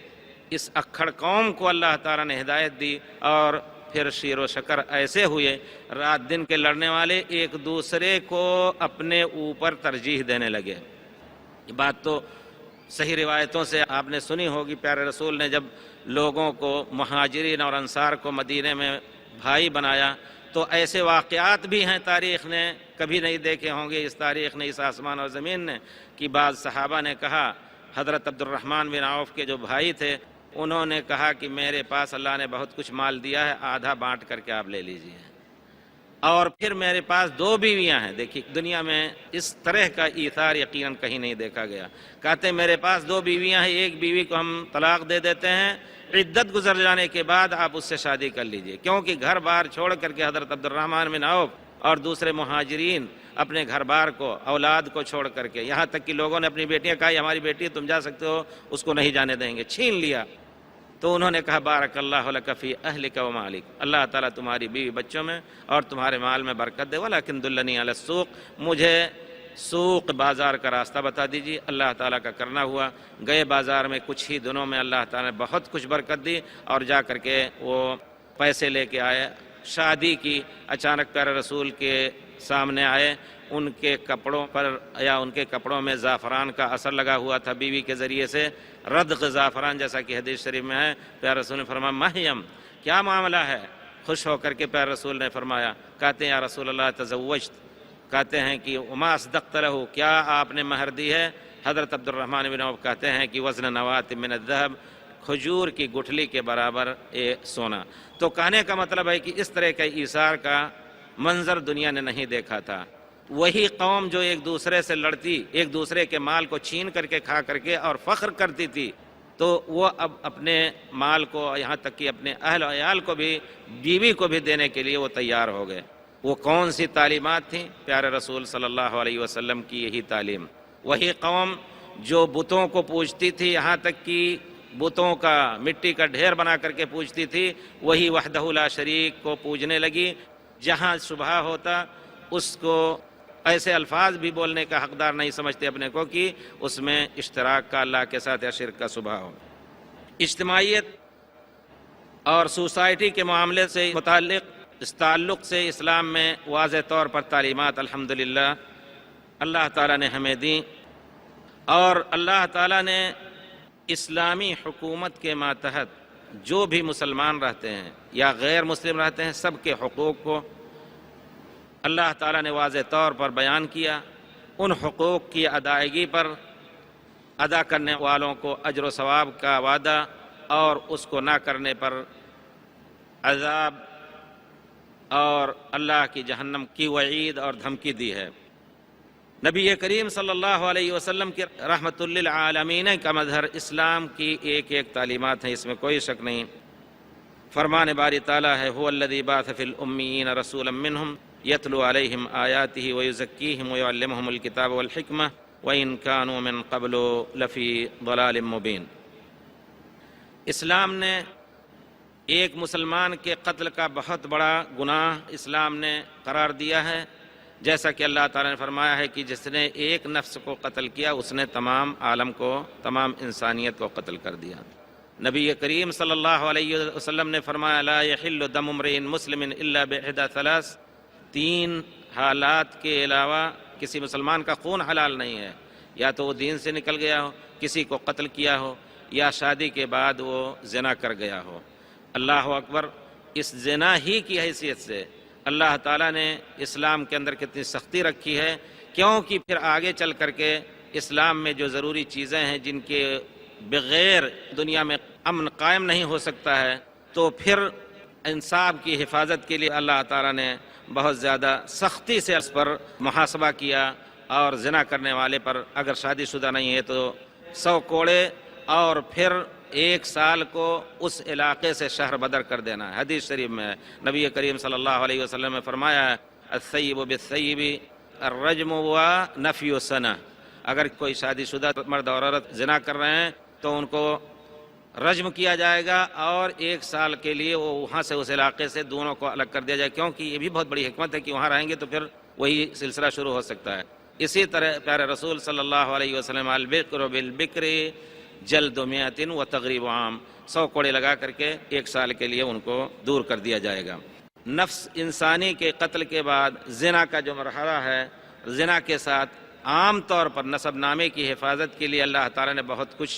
اس اکھڑ قوم کو اللہ تعالیٰ نے ہدایت دی، اور پھر شیر و شکر ایسے ہوئے، رات دن کے لڑنے والے ایک دوسرے کو اپنے اوپر ترجیح دینے لگے۔ یہ بات تو صحیح روایتوں سے آپ نے سنی ہوگی، پیارے رسول نے جب لوگوں کو، مہاجرین اور انصار کو مدینے میں بھائی بنایا، تو ایسے واقعات بھی ہیں تاریخ نے کبھی نہیں دیکھے ہوں گے، اس تاریخ نے، اس آسمان اور زمین نے، کہ بعض صحابہ نے کہا، حضرت عبد الرحمن بن عوف کے جو بھائی تھے انہوں نے کہا کہ میرے پاس اللہ نے بہت کچھ مال دیا ہے، آدھا بانٹ کر کے آپ لے لیجئے، اور پھر میرے پاس 2 بیویاں ہیں۔ دیکھیے دنیا میں اس طرح کا ایثار یقیناً کہیں نہیں دیکھا گیا۔ کہتے ہیں میرے پاس 2 بیویاں ہیں، ایک بیوی کو ہم طلاق دے دیتے ہیں، عدت گزر جانے کے بعد آپ اس سے شادی کر لیجئے، کیونکہ گھر بار چھوڑ کر کے حضرت عبد الرحمن بن عوف اور دوسرے مہاجرین اپنے گھر بار کو، اولاد کو چھوڑ کر کے، یہاں تک کہ لوگوں نے اپنی بیٹیاں کہا ہماری بیٹی تم جا سکتے ہو، اس کو نہیں جانے دیں گے، چھین لیا۔ تو انہوں نے کہا بارک اللہ لک فی اہلک و مالک، اللہ تعالیٰ تمہاری بیوی بچوں میں اور تمہارے مال میں برکت دے، ولیکن دلنی علی السوق، مجھے سوق بازار کا راستہ بتا دیجیے۔ اللہ تعالیٰ کا کرنا ہوا، گئے بازار میں، کچھ ہی دنوں میں اللہ تعالیٰ نے بہت کچھ برکت دی، اور جا کر کے وہ پیسے لے کے آئے، شادی کی۔ اچانک پیارے رسول کے سامنے آئے، ان کے کپڑوں پر یا ان کے کپڑوں میں زعفران کا اثر لگا ہوا تھا بیوی کے ذریعے سے، ردغ زعفران، جیسا کہ حدیث شریف میں ہے۔ پیارے رسول نے فرمایا مہیم، کیا معاملہ ہے؟ خوش ہو کر کے پیارے رسول نے فرمایا، کہتے ہیں یا رسول اللہ تزوجت، کہتے ہیں کہ وما اصدقت لہ، کیا آپ نے مہر دی ہے؟ حضرت عبد الرحمن بن عوف کہتے ہیں کہ وزن نوات من الذهب، کھجور کی گٹھلی کے برابر سونا۔ تو کہنے کا مطلب ہے کہ اس طرح کا ایثار کا منظر دنیا نے نہیں دیکھا تھا۔ وہی قوم جو ایک دوسرے سے لڑتی، ایک دوسرے کے مال کو چھین کر کے کھا کر کے اور فخر کرتی تھی، تو وہ اب اپنے مال کو، یہاں تک کہ اپنے اہل و عیال کو بھی، بیوی کو بھی دینے کے لیے وہ تیار ہو گئے۔ وہ کون سی تعلیمات تھیں؟ پیارے رسول صلی اللہ علیہ وسلم کی یہی تعلیم۔ وہی قوم جو بتوں کو پوجتی تھی، یہاں تک کہ بتوں کا، مٹی کا ڈھیر بنا کر کے پوجتی تھی، وہی وحدہ لا شریک کو پوجنے لگی۔ جہاں شبہ ہوتا اس کو ایسے الفاظ بھی بولنے کا حقدار نہیں سمجھتے اپنے کو کہ اس میں اشتراک کا اللہ کے ساتھ یا شرک کا شبہ ہو۔ اجتماعیت اور سوسائٹی کے معاملے سے متعلق، اس تعلق سے اسلام میں واضح طور پر تعلیمات الحمدللہ اللہ تعالیٰ نے ہمیں دیں، اور اللہ تعالیٰ نے اسلامی حکومت کے ماتحت جو بھی مسلمان رہتے ہیں یا غیر مسلم رہتے ہیں، سب کے حقوق کو اللہ تعالیٰ نے واضح طور پر بیان کیا۔ ان حقوق کی ادائیگی پر ادا کرنے والوں کو اجر و ثواب کا وعدہ، اور اس کو نہ کرنے پر عذاب اور اللہ کی جہنم کی وعید اور دھمکی دی ہے۔ نبی کریم صلی اللہ علیہ وسلم کی رحمت للعالمین کا مظہر اسلام کی ایک ایک تعلیمات ہیں، اس میں کوئی شک نہیں۔ فرمان باری تعالیٰ ہے هو الذی بعث فی الامیین رسولا منہم یتلو علیہم آیاتہ ویزکیہم ویعلمہم الکتاب والحکمہ وإن كانوا من قبل لفی ضلال مبین۔ اسلام نے ایک مسلمان کے قتل کا بہت بڑا گناہ اسلام نے قرار دیا ہے، جیسا کہ اللہ تعالیٰ نے فرمایا ہے کہ جس نے ایک نفس کو قتل کیا اس نے تمام عالم کو، تمام انسانیت کو قتل کر دیا۔ نبی کریم صلی اللہ علیہ وسلم نے فرمایا لا یحل دم امرئ مسلم الا بإحدى ثلاث، 3 حالات کے علاوہ کسی مسلمان کا خون حلال نہیں ہے، یا تو وہ دین سے نکل گیا ہو، کسی کو قتل کیا ہو، یا شادی کے بعد وہ زنا کر گیا ہو۔ اللہ اکبر! اس زنا ہی کی حیثیت سے اللہ تعالیٰ نے اسلام کے اندر کتنی سختی رکھی ہے، کیونکہ پھر آگے چل کر کے اسلام میں جو ضروری چیزیں ہیں جن کے بغیر دنیا میں امن قائم نہیں ہو سکتا ہے، تو پھر انصاف کی حفاظت کے لیے اللہ تعالیٰ نے بہت زیادہ سختی سے اس پر محاسبہ کیا، اور زنا کرنے والے پر اگر شادی شدہ نہیں ہے تو 100 کوڑے، اور پھر 1 سال کو اس علاقے سے شہر بدر کر دینا ہے۔ حدیث شریف میں نبی کریم صلی اللہ علیہ وسلم نے فرمایا الثیب بالثیب الرجم و نفی سنہ، اگر کوئی شادی شدہ مرد اور عورت زنا کر رہے ہیں تو ان کو رجم کیا جائے گا، اور 1 سال کے لیے وہ وہاں سے، اس علاقے سے دونوں کو الگ کر دیا جائے، کیونکہ یہ بھی بہت بڑی حکمت ہے کہ وہاں رہیں گے تو پھر وہی سلسلہ شروع ہو سکتا ہے۔ اسی طرح پیارے رسول صلی اللہ علیہ وسلم البکر بالبکر جلد مئۃ و تغریب عام، 100 کوڑے لگا کر کے 1 سال کے لیے ان کو دور کر دیا جائے گا۔ نفس انسانی کے قتل کے بعد زنا کا جو مرحلہ ہے، زنا کے ساتھ عام طور پر نسب نامے کی حفاظت کے لیے اللہ تعالیٰ نے بہت کچھ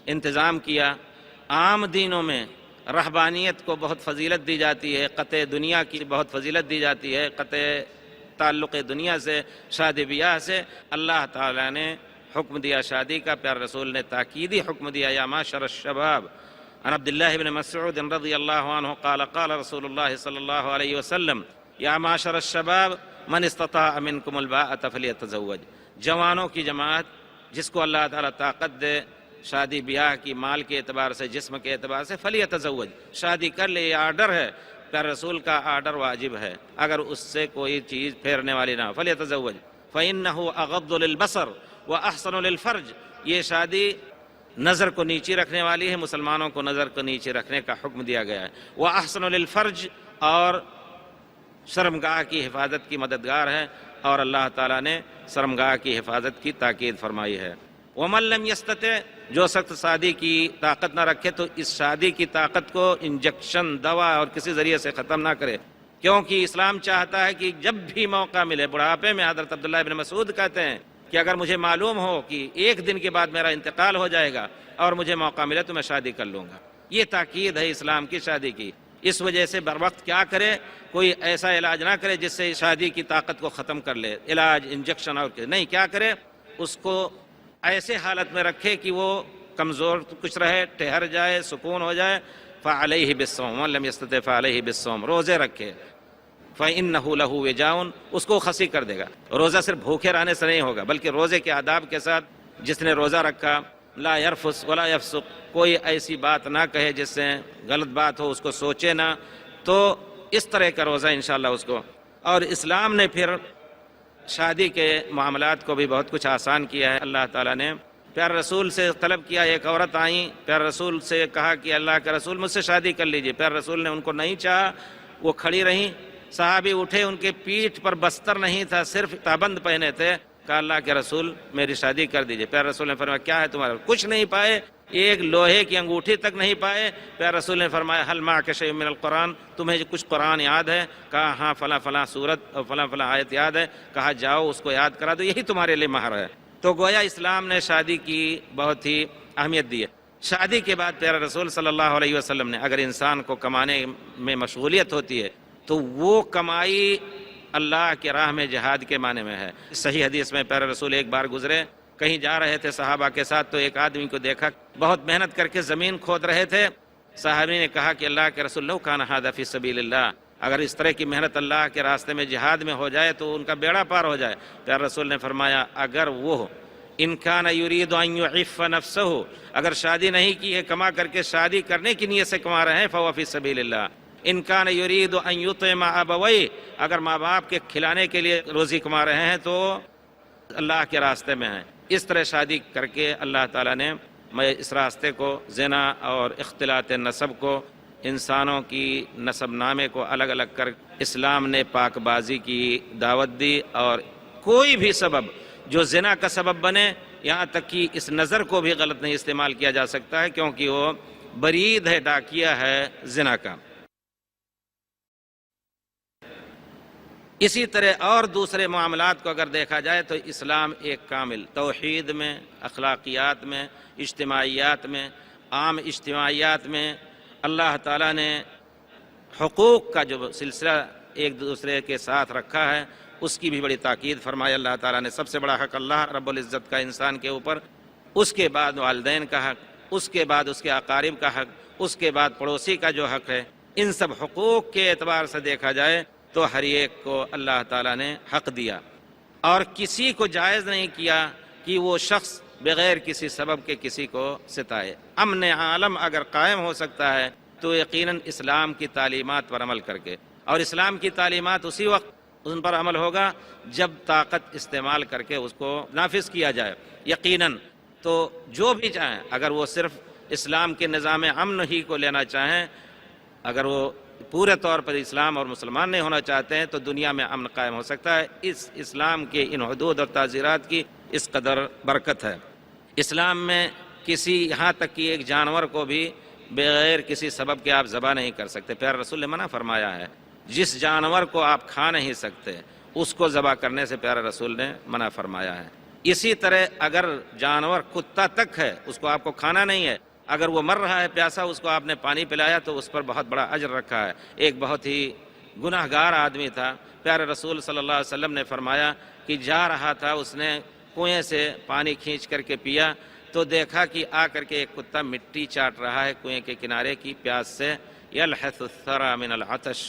انتظام کیا۔ عام دینوں میں رہبانیت کو بہت فضیلت دی جاتی ہے، قطع دنیا کی بہت فضیلت دی جاتی ہے، قطع تعلق دنیا سے، شادی بیاہ سے۔ اللہ تعالیٰ نے حکم دیا شادی کا، پیارے رسول نے تاکیدی حکم دیا، یا معشر الشباب عن عبداللہ بن مسعود رضی اللہ عنہ قال قال رسول اللہ صلی اللہ علیہ وسلم یا معشر الشباب من استطاع منکم الباءۃ فلیتزوج۔ جوانوں کی جماعت، جس کو اللہ تعالیٰ طاقت دے شادی بیاہ کی، مال کے اعتبار سے، جسم کے اعتبار سے، فلیتزوج، شادی کر لے، یہ آرڈر ہے، پیارے رسول کا آرڈر واجب ہے، اگر اس سے کوئی چیز پھیرنے والی نہ ہو، فلیتزوج فإنہ اغض للبصر واحسن للفرج۔ یہ شادی نظر کو نیچی رکھنے والی ہے، مسلمانوں کو نظر کو نیچے رکھنے کا حکم دیا گیا ہے، واحسن للفرج، اور شرمگاہ کی حفاظت کی مددگار ہے، اور اللہ تعالیٰ نے شرمگاہ کی حفاظت کی تاکید فرمائی ہے۔ ومن لم یستطع، جو سخت شادی کی طاقت نہ رکھے تو اس شادی کی طاقت کو انجیکشن، دوا اور کسی ذریعے سے ختم نہ کرے، کیونکہ اسلام چاہتا ہے کہ جب بھی موقع ملے، بڑھاپے میں حضرت عبداللہ بن مسعود کہتے ہیں کہ اگر مجھے معلوم ہو کہ 1 دن کے بعد میرا انتقال ہو جائے گا اور مجھے موقع ملے تو میں شادی کر لوں گا۔ یہ تاکید ہے اسلام کی شادی کی۔ اس وجہ سے بر وقت کیا کرے، کوئی ایسا علاج نہ کرے جس سے شادی کی طاقت کو ختم کر لے، علاج، انجیکشن اور نہیں، کیا کرے، اس کو ایسے حالت میں رکھے کہ وہ کمزور کچھ رہے، ٹھہر جائے، سکون ہو جائے۔ فعلیہ بالصوم ومن لم یستطع فعلیہ بالصوم، روزے رکھے، فإنہ لہ وجاء، اس کو خسی کر دے گا۔ روزہ صرف بھوکے رہنے سے نہیں ہوگا، بلکہ روزے کے آداب کے ساتھ جس نے روزہ رکھا، لا یرفث ولا یفسق، کوئی ایسی بات نہ کہے جس سے غلط بات ہو، اس کو سوچے نہ، تو اس طرح کا روزہ انشاءاللہ اس کو۔ اور اسلام نے پھر شادی کے معاملات کو بھی بہت کچھ آسان کیا ہے۔ اللہ تعالیٰ نے پیارے رسول سے طلب کیا، ایک عورت آئیں، پیارے رسول سے کہا کہ اللہ کے رسول مجھ سے شادی کر لیجئے، پیارے رسول نے ان کو نہیں چاہا، وہ کھڑی رہیں، صحابی اٹھے، ان کے پیٹھ پر بستر نہیں تھا، صرف تابند پہنے تھے، کہا اللہ کے رسول میری شادی کر دیجئے۔ پیارے رسول نے فرمایا کیا ہے تمہارا؟ کچھ نہیں پائے، ایک لوہے کی انگوٹھی تک نہیں پائے۔ پیارے رسول نے فرمایا حل معک شیء من القرآن، تمہیں کچھ قرآن یاد ہے؟ کہا ہاں فلاں فلاں سورت اور فلاں فلاں آیت یاد ہے۔ کہا جاؤ اس کو یاد کرا دو، یہی تمہارے لیے مہر ہے۔ تو گویا اسلام نے شادی کی بہت ہی اہمیت دی ہے۔ شادی کے بعد پیارے رسول صلی اللہ علیہ وسلم نے، اگر انسان کو کمانے میں مشغولیت ہوتی ہے تو وہ کمائی اللہ کے راہ میں جہاد کے معنی میں ہے۔ صحیح حدیث میں پیارے رسول ایک بار گزرے، کہیں جا رہے تھے صحابہ کے ساتھ، تو ایک آدمی کو دیکھا بہت محنت کر کے زمین کھود رہے تھے۔ صحابی نے کہا کہ اللہ کے رسول لو کان ھذا فی سبیل اللہ، اگر اس طرح کی محنت اللہ کے راستے میں جہاد میں ہو جائے تو ان کا بیڑا پار ہو جائے۔ پیارے رسول نے فرمایا اگر وہ ان کان یرید ان یعف نفسہ، اگر شادی نہیں کی ہے، کما کر کے شادی کرنے کی نیت سے کما رہے ہیں، فہو فی سبیل اللہ۔ ان کان یرید ان یطعم ابویہ، اگر ماں باپ کے کھلانے کے لیے روزی کما رہے ہیں تو اللہ کے راستے میں ہیں۔ اس طرح شادی کر کے اللہ تعالیٰ نے اس راستے کو، زنا اور اختلاط نسب کو، انسانوں کی نسب نامے کو الگ الگ کر اسلام نے پاک بازی کی دعوت دی، اور کوئی بھی سبب جو زنا کا سبب بنے، یہاں تک کہ اس نظر کو بھی غلط نہیں استعمال کیا جا سکتا ہے، کیونکہ وہ برید ہے، ڈاکیہ ہے زنا کا۔ اسی طرح اور دوسرے معاملات کو اگر دیکھا جائے تو اسلام ایک کامل، توحید میں، اخلاقیات میں، اجتماعیات میں، عام اجتماعیات میں اللہ تعالیٰ نے حقوق کا جو سلسلہ ایک دوسرے کے ساتھ رکھا ہے اس کی بھی بڑی تاکید فرمائی۔ اللہ تعالیٰ نے سب سے بڑا حق اللہ رب العزت کا انسان کے اوپر، اس کے بعد والدین کا حق، اس کے بعد اس کے اقارب کا حق، اس کے بعد پڑوسی کا جو حق ہے، ان سب حقوق کے اعتبار سے دیکھا جائے تو ہر ایک کو اللہ تعالیٰ نے حق دیا، اور کسی کو جائز نہیں کیا کہ وہ شخص بغیر کسی سبب کے کسی کو ستائے۔ امن عالم اگر قائم ہو سکتا ہے تو یقیناً اسلام کی تعلیمات پر عمل کر کے، اور اسلام کی تعلیمات اسی وقت ان پر عمل ہوگا جب طاقت استعمال کر کے اس کو نافذ کیا جائے۔ یقیناً تو جو بھی چاہیں، اگر وہ صرف اسلام کے نظام امن ہی کو لینا چاہیں، اگر وہ پورے طور پر اسلام اور مسلمان نہیں ہونا چاہتے ہیں تو دنیا میں امن قائم ہو سکتا ہے۔ اس اسلام کے ان حدود اور تعزیرات کی اس قدر برکت ہے۔ اسلام میں کسی یہاں تک کہ ایک جانور کو بھی بغیر کسی سبب کے آپ ذبح نہیں کر سکتے. پیارے رسول نے منع فرمایا ہے. جس جانور کو آپ کھا نہیں سکتے اس کو ذبح کرنے سے پیارے رسول نے منع فرمایا ہے. اسی طرح اگر جانور کتا تک ہے اس کو آپ کو کھانا نہیں ہے، اگر وہ مر رہا ہے پیاسا، اس کو آپ نے پانی پلایا تو اس پر بہت بڑا اجر رکھا ہے. ایک بہت ہی گناہ گار آدمی تھا، پیارے رسول صلی اللہ علیہ وسلم نے فرمایا کہ جا رہا تھا، اس نے کنویں سے پانی کھینچ کر کے پیا تو دیکھا کہ آ کر کے ایک کتا مٹی چاٹ رہا ہے کنویں کے کنارے کی پیاس سے، یلحث الثرى من العطش،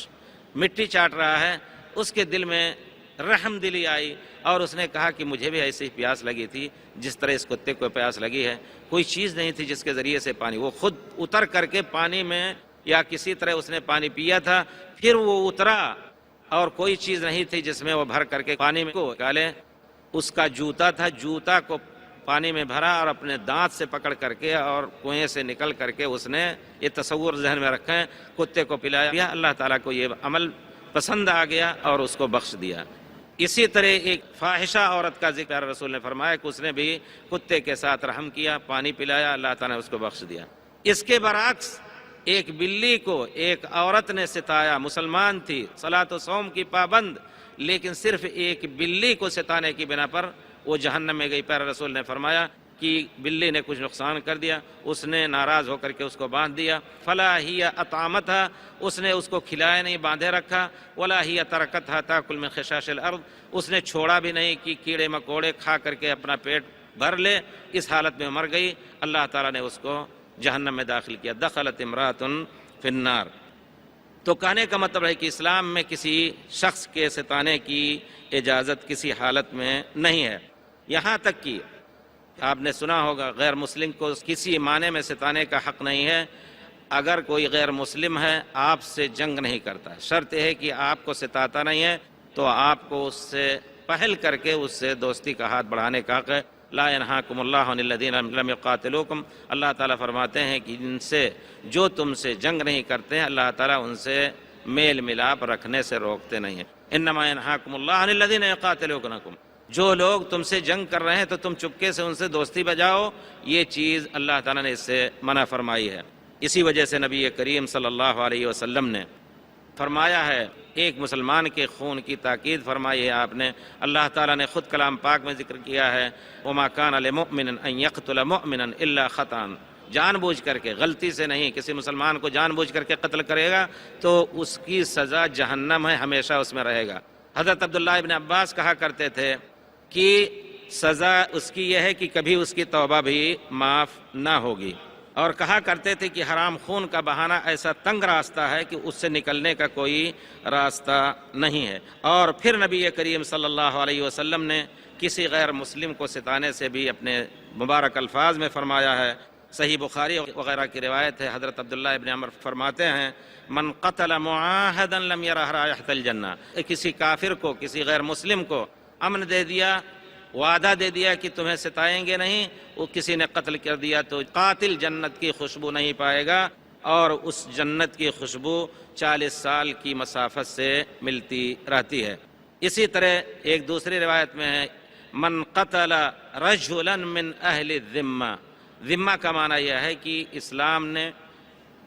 مٹی چاٹ رہا ہے. اس کے دل میں رحم دلی آئی اور اس نے کہا کہ مجھے بھی ایسی پیاس لگی تھی جس طرح اس کتے کو پیاس لگی ہے. کوئی چیز نہیں تھی جس کے ذریعے سے پانی، وہ خود اتر کر کے پانی میں یا کسی طرح اس نے پانی پیا تھا، پھر وہ اترا اور کوئی چیز نہیں تھی جس میں وہ بھر کر کے پانی میں کو نکالے. اس کا جوتا تھا، جوتا کو پانی میں بھرا اور اپنے دانت سے پکڑ کر کے اور کنویں سے نکل کر کے اس نے یہ تصور ذہن میں رکھا ہے کتے کو پلایا. اللہ تعالیٰ کو یہ عمل پسند آ گیا اور اس کو بخش دیا. اسی طرح ایک فاحشہ عورت کا ذکر رسول نے فرمایا کہ اس نے بھی کتے کے ساتھ رحم کیا، پانی پلایا، اللہ تعالیٰ نے اس کو بخش دیا. اس کے برعکس ایک بلی کو ایک عورت نے ستایا، مسلمان تھی، صلاۃ و صوم کی پابند، لیکن صرف ایک بلی کو ستانے کی بنا پر وہ جہنم میں گئی. پیارے رسول نے فرمایا کہ بلی نے کچھ نقصان کر دیا، اس نے ناراض ہو کر کے اس کو باندھ دیا. فلا ہی اطعمتھا، اس نے اس کو کھلایا نہیں، باندھے رکھا. ولا ہی ترکتھا تاکل من خشاش الارض، اس نے چھوڑا بھی نہیں کہ کیڑے مکوڑے کھا کر کے اپنا پیٹ بھر لے. اس حالت میں مر گئی. اللہ تعالیٰ نے اس کو جہنم میں داخل کیا. دخلت امرأۃ فی النار. تو کہنے کا مطلب ہے کہ اسلام میں کسی شخص کے ستانے کی اجازت کسی حالت میں نہیں ہے. یہاں تک کہ آپ نے سنا ہوگا غیر مسلم کو کسی معنی میں ستانے کا حق نہیں ہے. اگر کوئی غیر مسلم ہے آپ سے جنگ نہیں کرتا، شرط یہ ہے کہ آپ کو ستاتا نہیں ہے تو آپ کو اس سے پہل کر کے اس سے دوستی کا ہاتھ بڑھانے کا حق ہے. لا ينہاکم اللہ عن الذین لم یقاتلوکم، اللہ تعالیٰ فرماتے ہیں کہ جن سے جو تم سے جنگ نہیں کرتے ہیں اللہ تعالیٰ ان سے میل ملاپ رکھنے سے روکتے نہیں ہیں. انما ینہاکم اللہ عن الذین یقاتلونکم، جو لوگ تم سے جنگ کر رہے ہیں تو تم چپکے سے ان سے دوستی بجاؤ. یہ چیز اللہ تعالیٰ نے اس سے منع فرمائی ہے. اسی وجہ سے نبی کریم صلی اللہ علیہ وسلم نے فرمایا ہے، ایک مسلمان کے خون کی تاکید فرمائی ہے آپ نے. اللہ تعالیٰ نے خود کلام پاک میں ذکر کیا ہے وَمَا كَانَ لِمُؤْمِنٍ أَن يَقْتُلَ مُؤْمِنًا إِلَّا خَطَأً، جان بوجھ کر کے، غلطی سے نہیں. کسی مسلمان کو جان بوجھ کر کے قتل کرے گا تو اس کی سزا جہنم ہے، ہمیشہ اس میں رہے گا. حضرت عبداللہ ابن عباس کہا کرتے تھے کہ سزا اس کی یہ ہے کہ کبھی اس کی توبہ بھی معاف نہ ہوگی. اور کہا کرتے تھے کہ حرام خون کا بہانہ ایسا تنگ راستہ ہے کہ اس سے نکلنے کا کوئی راستہ نہیں ہے. اور پھر نبی کریم صلی اللہ علیہ وسلم نے کسی غیر مسلم کو ستانے سے بھی اپنے مبارک الفاظ میں فرمایا ہے. صحیح بخاری وغیرہ کی روایت ہے، حضرت عبداللہ ابن عمر فرماتے ہیں من قتل معاہدا لم یرہ رائحۃ الجنہ، کسی کافر کو، کسی غیر مسلم کو امن دے دیا، وعدہ دے دیا کہ تمہیں ستائیں گے نہیں، وہ کسی نے قتل کر دیا تو قاتل جنت کی خوشبو نہیں پائے گا اور اس جنت کی خوشبو 40 سال کی مسافت سے ملتی رہتی ہے. اسی طرح ایک دوسری روایت میں ہے من قتل رجلا من اہل الذمہ، ذمہ کا معنی یہ ہے کہ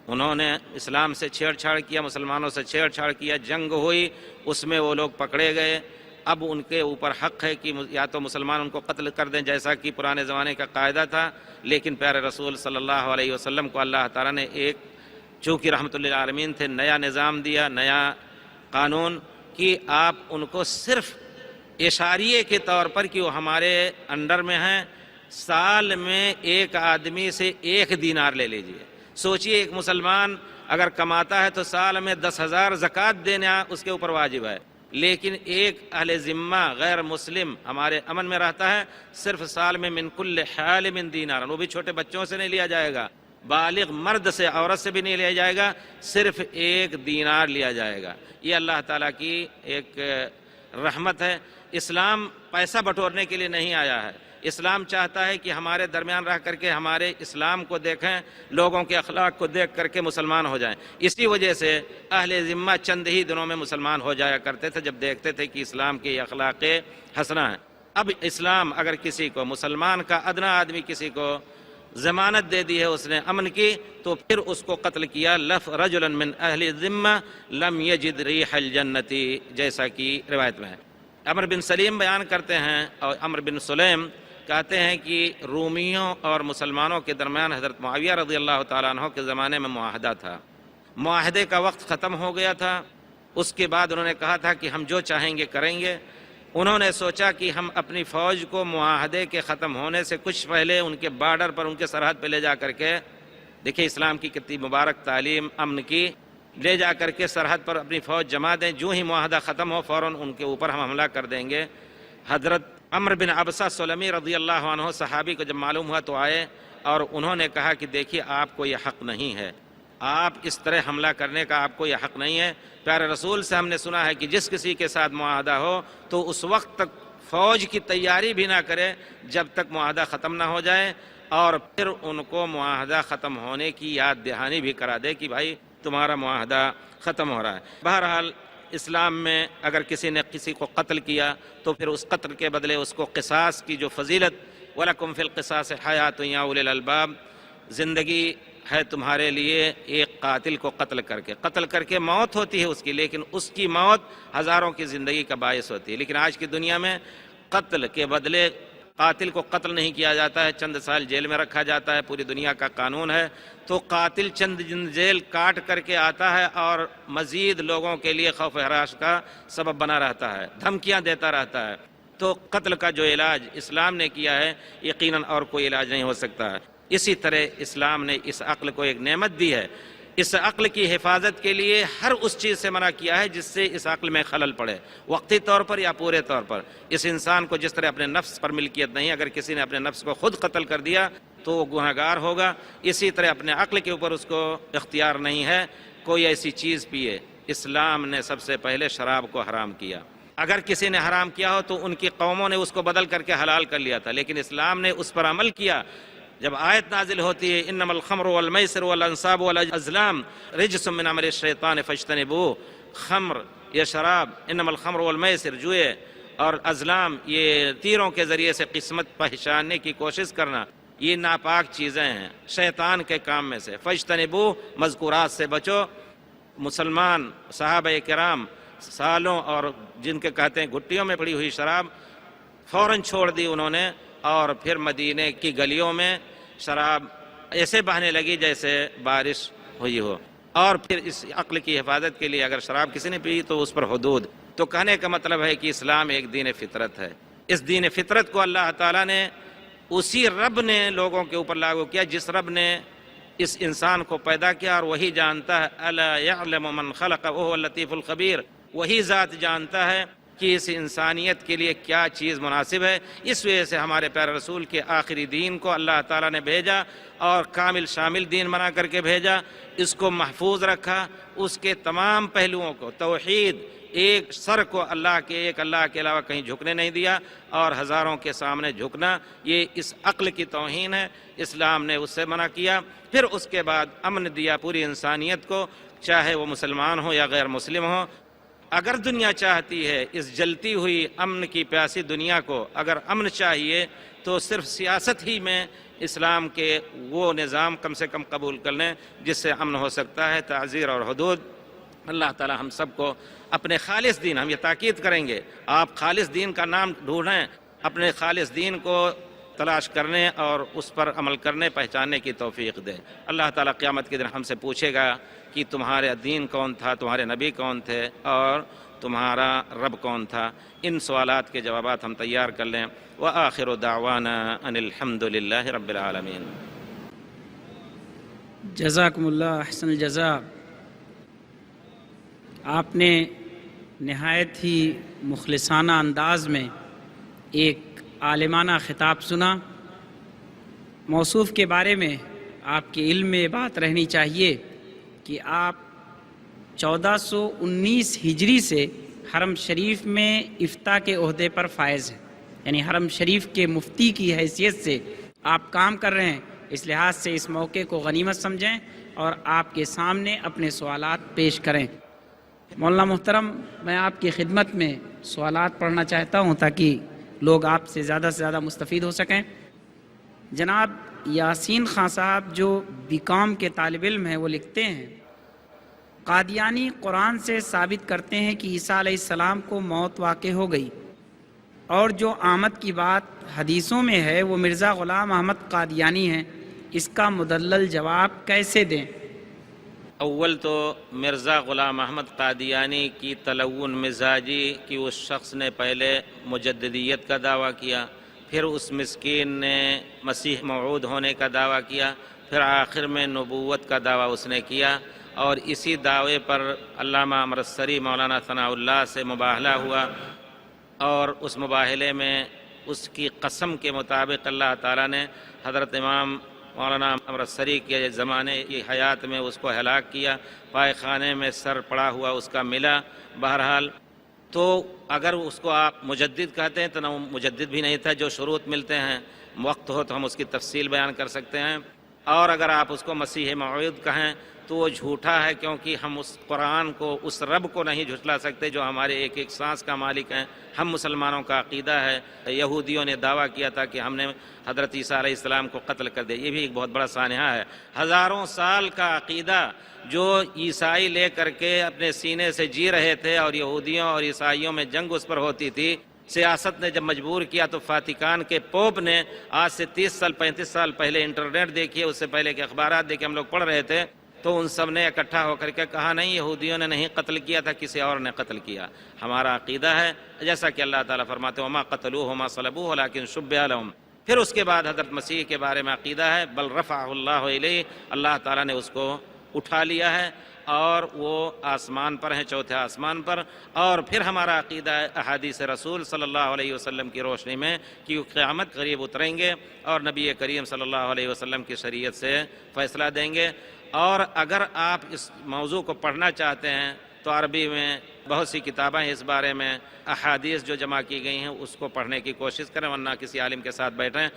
انہوں نے اسلام سے چھیڑ چھاڑ کیا، مسلمانوں سے چھیڑ چھاڑ کیا، جنگ ہوئی، اس میں وہ لوگ پکڑے گئے. اب ان کے اوپر حق ہے کہ یا تو مسلمان ان کو قتل کر دیں جیسا کہ پرانے زمانے کا قاعدہ تھا، لیکن پیارے رسول صلی اللہ علیہ وسلم کو اللہ تعالیٰ نے ایک، چونکہ رحمت للعالمین تھے، نیا نظام دیا، نیا قانون کہ آپ ان کو صرف اشاریے کے طور پر کہ وہ ہمارے انڈر میں ہیں، سال میں ایک آدمی سے 1 دینار لے لیجئے. سوچئے ایک مسلمان اگر کماتا ہے تو سال میں 10,000 زکوٰۃ دینا اس کے اوپر واجب ہے، لیکن ایک اہل ذمہ غیر مسلم ہمارے امن میں رہتا ہے، صرف سال میں من کل حالم دینار، وہ بھی چھوٹے بچوں سے نہیں لیا جائے گا، بالغ مرد سے، عورت سے بھی نہیں لیا جائے گا، صرف 1 دینار لیا جائے گا. یہ اللہ تعالیٰ کی ایک رحمت ہے. اسلام پیسہ بٹورنے کے لیے نہیں آیا ہے. اسلام چاہتا ہے کہ ہمارے درمیان رہ کر کے ہمارے اسلام کو دیکھیں، لوگوں کے اخلاق کو دیکھ کر کے مسلمان ہو جائیں. اسی وجہ سے اہل ذمہ چند ہی دنوں میں مسلمان ہو جایا کرتے تھے جب دیکھتے تھے کہ اسلام کے اخلاق حسنہ ہیں. اب اسلام اگر کسی کو، مسلمان کا ادنا آدمی کسی کو ضمانت دے دی ہے اس نے امن کی، تو پھر اس کو قتل کیا. رجلا من اہل الذمہ لم یجد ریح الجنت، جیسا کہ روایت میں ہے. عمر بن سلیم بیان کرتے ہیں اور عمر بن سلیم کہتے ہیں کہ رومیوں اور مسلمانوں کے درمیان حضرت معاویہ رضی اللہ تعالیٰ عنہ کے زمانے میں معاہدہ تھا. معاہدے کا وقت ختم ہو گیا تھا. اس کے بعد انہوں نے کہا تھا کہ ہم جو چاہیں گے کریں گے. انہوں نے سوچا کہ ہم اپنی فوج کو معاہدے کے ختم ہونے سے کچھ پہلے ان کے بارڈر پر، ان کے سرحد پہ لے جا کر کے، دیکھیں اسلام کی کتنی مبارک تعلیم امن کی، لے جا کر کے سرحد پر اپنی فوج جما دیں. جو ہی معاہدہ ختم ہو فوراً ان کے اوپر ہم حملہ کر دیں گے. حضرت عمرو بن عبسہ سلمی رضی اللہ عنہ صحابی کو جب معلوم ہوا تو آئے اور انہوں نے کہا کہ دیکھیے آپ کو یہ حق نہیں ہے، آپ اس طرح حملہ کرنے کا آپ کو یہ حق نہیں ہے. پیارے رسول سے ہم نے سنا ہے کہ جس کسی کے ساتھ معاہدہ ہو تو اس وقت تک فوج کی تیاری بھی نہ کرے جب تک معاہدہ ختم نہ ہو جائے، اور پھر ان کو معاہدہ ختم ہونے کی یاد دہانی بھی کرا دے کہ بھائی تمہارا معاہدہ ختم ہو رہا ہے. بہرحال اسلام میں اگر کسی نے کسی کو قتل کیا تو پھر اس قتل کے بدلے اس کو قصاص کی جو فضیلت، وَلَكُمْ فِي الْقِصَاصِ حَيَاةٌ يَا أُولِي الْأَلْبَابِ، زندگی ہے تمہارے لیے ایک قاتل کو قتل کر کے موت ہوتی ہے اس کی، لیکن اس کی موت ہزاروں کی زندگی کا باعث ہوتی ہے. لیکن آج کی دنیا میں قتل کے بدلے قاتل کو قتل نہیں کیا جاتا ہے، چند سال جیل میں رکھا جاتا ہے. پوری دنیا کا قانون ہے. تو قاتل چند دن جیل کاٹ کر کے آتا ہے اور مزید لوگوں کے لیے خوف و ہراس کا سبب بنا رہتا ہے، دھمکیاں دیتا رہتا ہے. تو قتل کا جو علاج اسلام نے کیا ہے یقیناً اور کوئی علاج نہیں ہو سکتا ہے. اسی طرح اسلام نے اس عقل کو ایک نعمت دی ہے. اس عقل کی حفاظت کے لیے ہر اس چیز سے منع کیا ہے جس سے اس عقل میں خلل پڑے، وقتی طور پر یا پورے طور پر. اس انسان کو جس طرح اپنے نفس پر ملکیت نہیں، اگر کسی نے اپنے نفس کو خود قتل کر دیا تو وہ گنہگار ہوگا. اسی طرح اپنے عقل کے اوپر اس کو اختیار نہیں ہے کوئی ایسی چیز پیے. اسلام نے سب سے پہلے شراب کو حرام کیا. اگر کسی نے حرام کیا ہو تو ان کی قوموں نے اس کو بدل کر کے حلال کر لیا تھا، لیکن اسلام نے اس پر عمل کیا. جب آیت نازل ہوتی ہے انما الخمر والمیسر والانصاب والازلام رجس من عمل الشیطان فاجتنبوہ، خمر یہ شراب، انما الخمر والمیسر جوئے اور ازلام یہ تیروں کے ذریعے سے قسمت پہچاننے کی کوشش کرنا، یہ ناپاک چیزیں ہیں شیطان کے کام میں سے. فاجتنبوہ، مذکورات سے بچو. مسلمان صحابہ کرام سالوں اور جن کے کہتے ہیں گھٹیوں میں پڑی ہوئی شراب فوراً چھوڑ دی انہوں نے، اور پھر مدینے کی گلیوں میں شراب ایسے بہنے لگی جیسے بارش ہوئی ہو. اور پھر اس عقل کی حفاظت کے لیے اگر شراب کسی نے پی تو اس پر حدود. تو کہنے کا مطلب ہے کہ اسلام ایک دین فطرت ہے. اس دین فطرت کو اللہ تعالیٰ نے اسی رب نے لوگوں کے اوپر لاگو کیا جس رب نے اس انسان کو پیدا کیا، اور وہی جانتا ہے الا یعلم من خلق وهو اللطیف الخبیر. وہی ذات جانتا ہے کہ اس انسانیت کے لیے کیا چیز مناسب ہے. اس وجہ سے ہمارے پیارے رسول کے آخری دین کو اللہ تعالیٰ نے بھیجا اور کامل شامل دین بنا کر کے بھیجا. اس کو محفوظ رکھا، اس کے تمام پہلوؤں کو، توحید، ایک سر کو اللہ کے علاوہ کہیں جھکنے نہیں دیا، اور ہزاروں کے سامنے جھکنا یہ اس عقل کی توہین ہے. اسلام نے اس سے منع کیا. پھر اس کے بعد امن دیا پوری انسانیت کو، چاہے وہ مسلمان ہو یا غیر مسلم ہو. اگر دنیا چاہتی ہے اس جلتی ہوئی امن کی پیاسی دنیا کو اگر امن چاہیے تو صرف سیاست ہی میں اسلام کے وہ نظام کم سے کم قبول کر لیں جس سے امن ہو سکتا ہے. تعزیر اور حدود. اللہ تعالی ہم سب کو اپنے خالص دین، ہم یہ تاکید کریں گے آپ خالص دین کا نام ڈھونڈیں، اپنے خالص دین کو تلاش کرنے اور اس پر عمل کرنے پہچاننے کی توفیق دے. اللہ تعالیٰ قیامت کے دن ہم سے پوچھے گا کہ تمہارا دین کون تھا، تمہارے نبی کون تھے اور تمہارا رب کون تھا. ان سوالات کے جوابات ہم تیار کر لیں. وآخر دعوانا ان الحمد للہ رب العالمین. جزاکم اللہ احسن الجزاء. آپ نے نہایت ہی مخلصانہ انداز میں ایک عالمانہ خطاب سنا. موصوف کے بارے میں آپ کے علم میں بات رہنی چاہیے کہ آپ 1419 ہجری سے حرم شریف میں افتاء کے عہدے پر فائز ہیں، یعنی حرم شریف کے مفتی کی حیثیت سے آپ کام کر رہے ہیں. اس لحاظ سے اس موقع کو غنیمت سمجھیں اور آپ کے سامنے اپنے سوالات پیش کریں. مولانا محترم، میں آپ کی خدمت میں سوالات پڑھنا چاہتا ہوں تاکہ لوگ آپ سے زیادہ مستفید ہو سکیں. جناب یاسین خان صاحب جو BCom کے طالب علم ہیں وہ لکھتے ہیں، قادیانی قرآن سے ثابت کرتے ہیں کہ عیسیٰ علیہ السلام کو موت واقع ہو گئی، اور جو آمد کی بات حدیثوں میں ہے وہ مرزا غلام احمد قادیانی ہیں، اس کا مدلل جواب کیسے دیں؟ اول تو مرزا غلام احمد قادیانی کی تلون مزاجی کہ اس شخص نے پہلے مجددیت کا دعویٰ کیا، پھر اس مسکین نے مسیح موعود ہونے کا دعویٰ کیا، پھر آخر میں نبوت کا دعویٰ اس نے کیا، اور اسی دعوے پر علامہ امرتسری مولانا ثناء اللہ سے مباہلہ ہوا، اور اس مباہلے میں اس کی قسم کے مطابق اللہ تعالیٰ نے حضرت امام مولانا امرتسری کے زمانے کی حیات میں اس کو ہلاک کیا، پائے خانے میں سر پڑا ہوا اس کا ملا۔ بہرحال تو اگر اس کو آپ مجدد کہتے ہیں تو نہ وہ مجدد بھی نہیں تھا، جو شروط ملتے ہیں وقت ہو تو ہم اس کی تفصیل بیان کر سکتے ہیں، اور اگر آپ اس کو مسیح موعود کہیں تو وہ جھوٹا ہے، کیونکہ ہم اس قرآن کو، اس رب کو نہیں جھٹلا سکتے جو ہمارے ایک ایک سانس کا مالک ہیں۔ ہم مسلمانوں کا عقیدہ ہے، یہودیوں نے دعویٰ کیا تھا کہ ہم نے حضرت عیسیٰ علیہ السلام کو قتل کر دیا، یہ بھی ایک بہت بڑا سانحہ ہے۔ ہزاروں سال کا عقیدہ جو عیسائی لے کر کے اپنے سینے سے جی رہے تھے، اور یہودیوں اور عیسائیوں میں جنگ اس پر ہوتی تھی، سیاست نے جب مجبور کیا تو فاتیکان کے پوپ نے آج سے 30 سال 35 سال پہلے، انٹرنیٹ دیکھیے، اس سے پہلے کے اخبارات دیکھے ہم لوگ پڑھ رہے تھے، تو ان سب نے اکٹھا ہو کر کے کہا نہیں، یہودیوں نے نہیں قتل کیا تھا، کسی اور نے قتل کیا۔ ہمارا عقیدہ ہے جیسا کہ اللہ تعالیٰ فرماتے ہیں وما قتلوہ وما صلبوہ ولکن شبہ لہم۔ پھر اس کے بعد حضرت مسیح کے بارے میں عقیدہ ہے بل رفعہ اللہ الیہ، اللہ تعالیٰ نے اس کو اٹھا لیا ہے اور وہ آسمان پر ہیں، چوتھے آسمان پر۔ اور پھر ہمارا عقیدہ ہے احادیث رسول صلی اللہ علیہ وسلم کی روشنی میں کہ قیامت قریب اتریں گے اور نبی کریم صلی اللہ علیہ وسلم کی شریعت سے فیصلہ دیں گے۔ اور اگر آپ اس موضوع کو پڑھنا چاہتے ہیں تو عربی میں بہت سی کتابیں ہیں اس بارے میں، احادیث جو جمع کی گئی ہیں اس کو پڑھنے کی کوشش کریں، ورنہ کسی عالم کے ساتھ بیٹھیں۔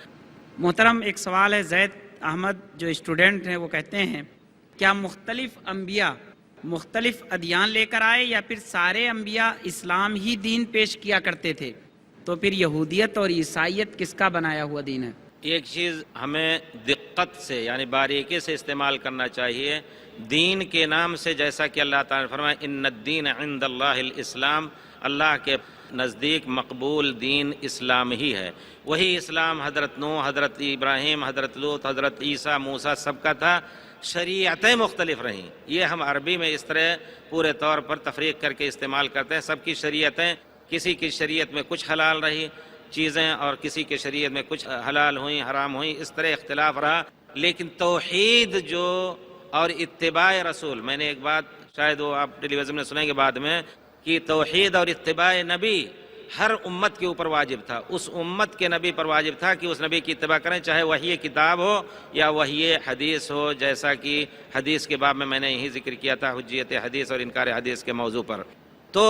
محترم، ایک سوال ہے، زید احمد جو اسٹوڈنٹ ہیں وہ کہتے ہیں کیا مختلف انبیاء مختلف ادیان لے کر آئے، یا پھر سارے انبیاء اسلام ہی دین پیش کیا کرتے تھے؟ تو پھر یہودیت اور عیسائیت کس کا بنایا ہوا دین ہے؟ ایک چیز ہمیں دقت سے یعنی باریکی سے استعمال کرنا چاہیے۔ دین کے نام سے جیسا کہ اللہ تعالیٰ نے فرمایا ان الدین عند اللہ الاسلام، اللہ کے نزدیک مقبول دین اسلام ہی ہے۔ وہی اسلام حضرت نوح، حضرت ابراہیم، حضرت لوط، حضرت عیسیٰ، موسیٰ سب کا تھا۔ شریعتیں مختلف رہیں، یہ ہم عربی میں اس طرح پورے طور پر تفریق کر کے استعمال کرتے ہیں۔ سب کی شریعتیں، کسی کی شریعت میں کچھ حلال رہی چیزیں اور کسی کے شریعت میں کچھ حلال ہوئیں، حرام ہوئیں، اس طرح اختلاف رہا۔ لیکن توحید جو اور اتباع رسول، میں نے ایک بات شاید وہ آپ ٹیلی ویژن میں سنیں گے بعد میں، کہ توحید اور اتباع نبی ہر امت کے اوپر واجب تھا۔ اس امت کے نبی پر واجب تھا کہ اس نبی کی اتباع کریں، چاہے وحی کتاب ہو یا وحی حدیث ہو، جیسا کہ حدیث کے باب میں میں نے یہی ذکر کیا تھا، حجیت حدیث اور انکار حدیث کے موضوع پر۔ تو